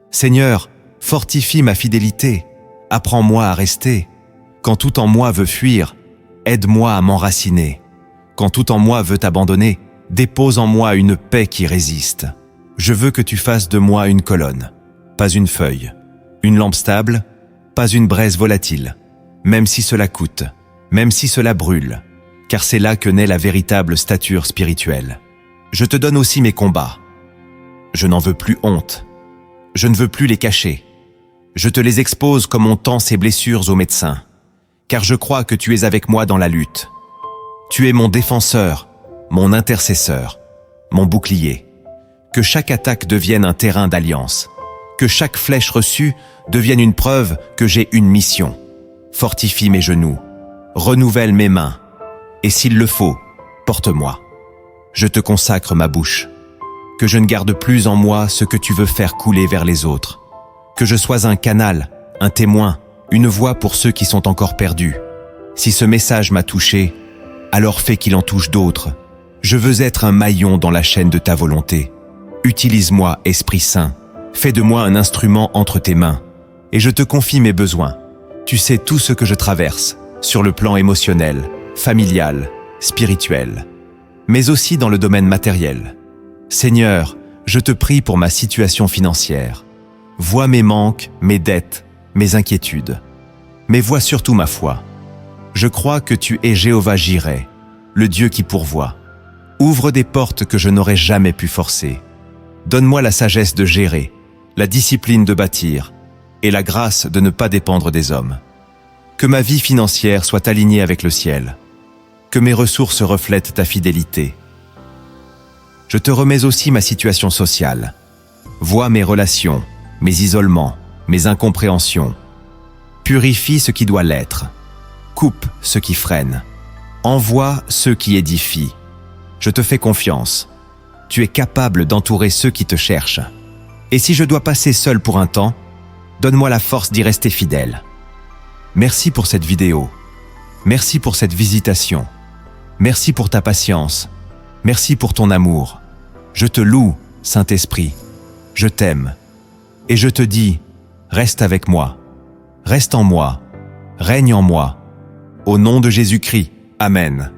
Seigneur, fortifie ma fidélité, apprends-moi à rester. Quand tout en moi veut fuir, aide-moi à m'enraciner. Quand tout en moi veut abandonner, dépose en moi une paix qui résiste. Je veux que tu fasses de moi une colonne, pas une feuille, une lampe stable, pas une braise volatile, même si cela coûte, même si cela brûle, car c'est là que naît la véritable stature spirituelle. Je te donne aussi mes combats. Je n'en veux plus honte. Je ne veux plus les cacher. Je te les expose comme on tend ces blessures aux médecins, car je crois que tu es avec moi dans la lutte. Tu es mon défenseur, mon intercesseur, mon bouclier. Que chaque attaque devienne un terrain d'alliance. Que chaque flèche reçue devienne une preuve que j'ai une mission. Fortifie mes genoux, renouvelle mes mains, et s'il le faut, porte-moi. Je te consacre ma bouche. Que je ne garde plus en moi ce que tu veux faire couler vers les autres. Que je sois un canal, un témoin, une voix pour ceux qui sont encore perdus. Si ce message m'a touché, alors fais qu'il en touche d'autres. Je veux être un maillon dans la chaîne de ta volonté. Utilise-moi, Esprit Saint. Fais de moi un instrument entre tes mains. Et je te confie mes besoins. Tu sais tout ce que je traverse, sur le plan émotionnel, familial, spirituel, mais aussi dans le domaine matériel. Seigneur, je te prie pour ma situation financière. Vois mes manques, mes dettes, mes inquiétudes. Mais vois surtout ma foi. Je crois que tu es Jéhovah Jireh, le Dieu qui pourvoit. Ouvre des portes que je n'aurais jamais pu forcer. Donne-moi la sagesse de gérer, la discipline de bâtir et la grâce de ne pas dépendre des hommes. Que ma vie financière soit alignée avec le ciel. Que mes ressources reflètent ta fidélité. Je te remets aussi ma situation sociale. Vois mes relations, mes isolements, mes incompréhensions. Purifie ce qui doit l'être. Coupe ce qui freine. Envoie ceux qui édifient. Je te fais confiance. Tu es capable d'entourer ceux qui te cherchent. Et si je dois passer seul pour un temps, donne-moi la force d'y rester fidèle. Merci pour cette vidéo. Merci pour cette visitation. Merci pour ta patience. Merci pour ton amour. Je te loue, Saint-Esprit. Je t'aime. Et je te dis, reste avec moi. Reste en moi. Règne en moi. Au nom de Jésus-Christ. Amen.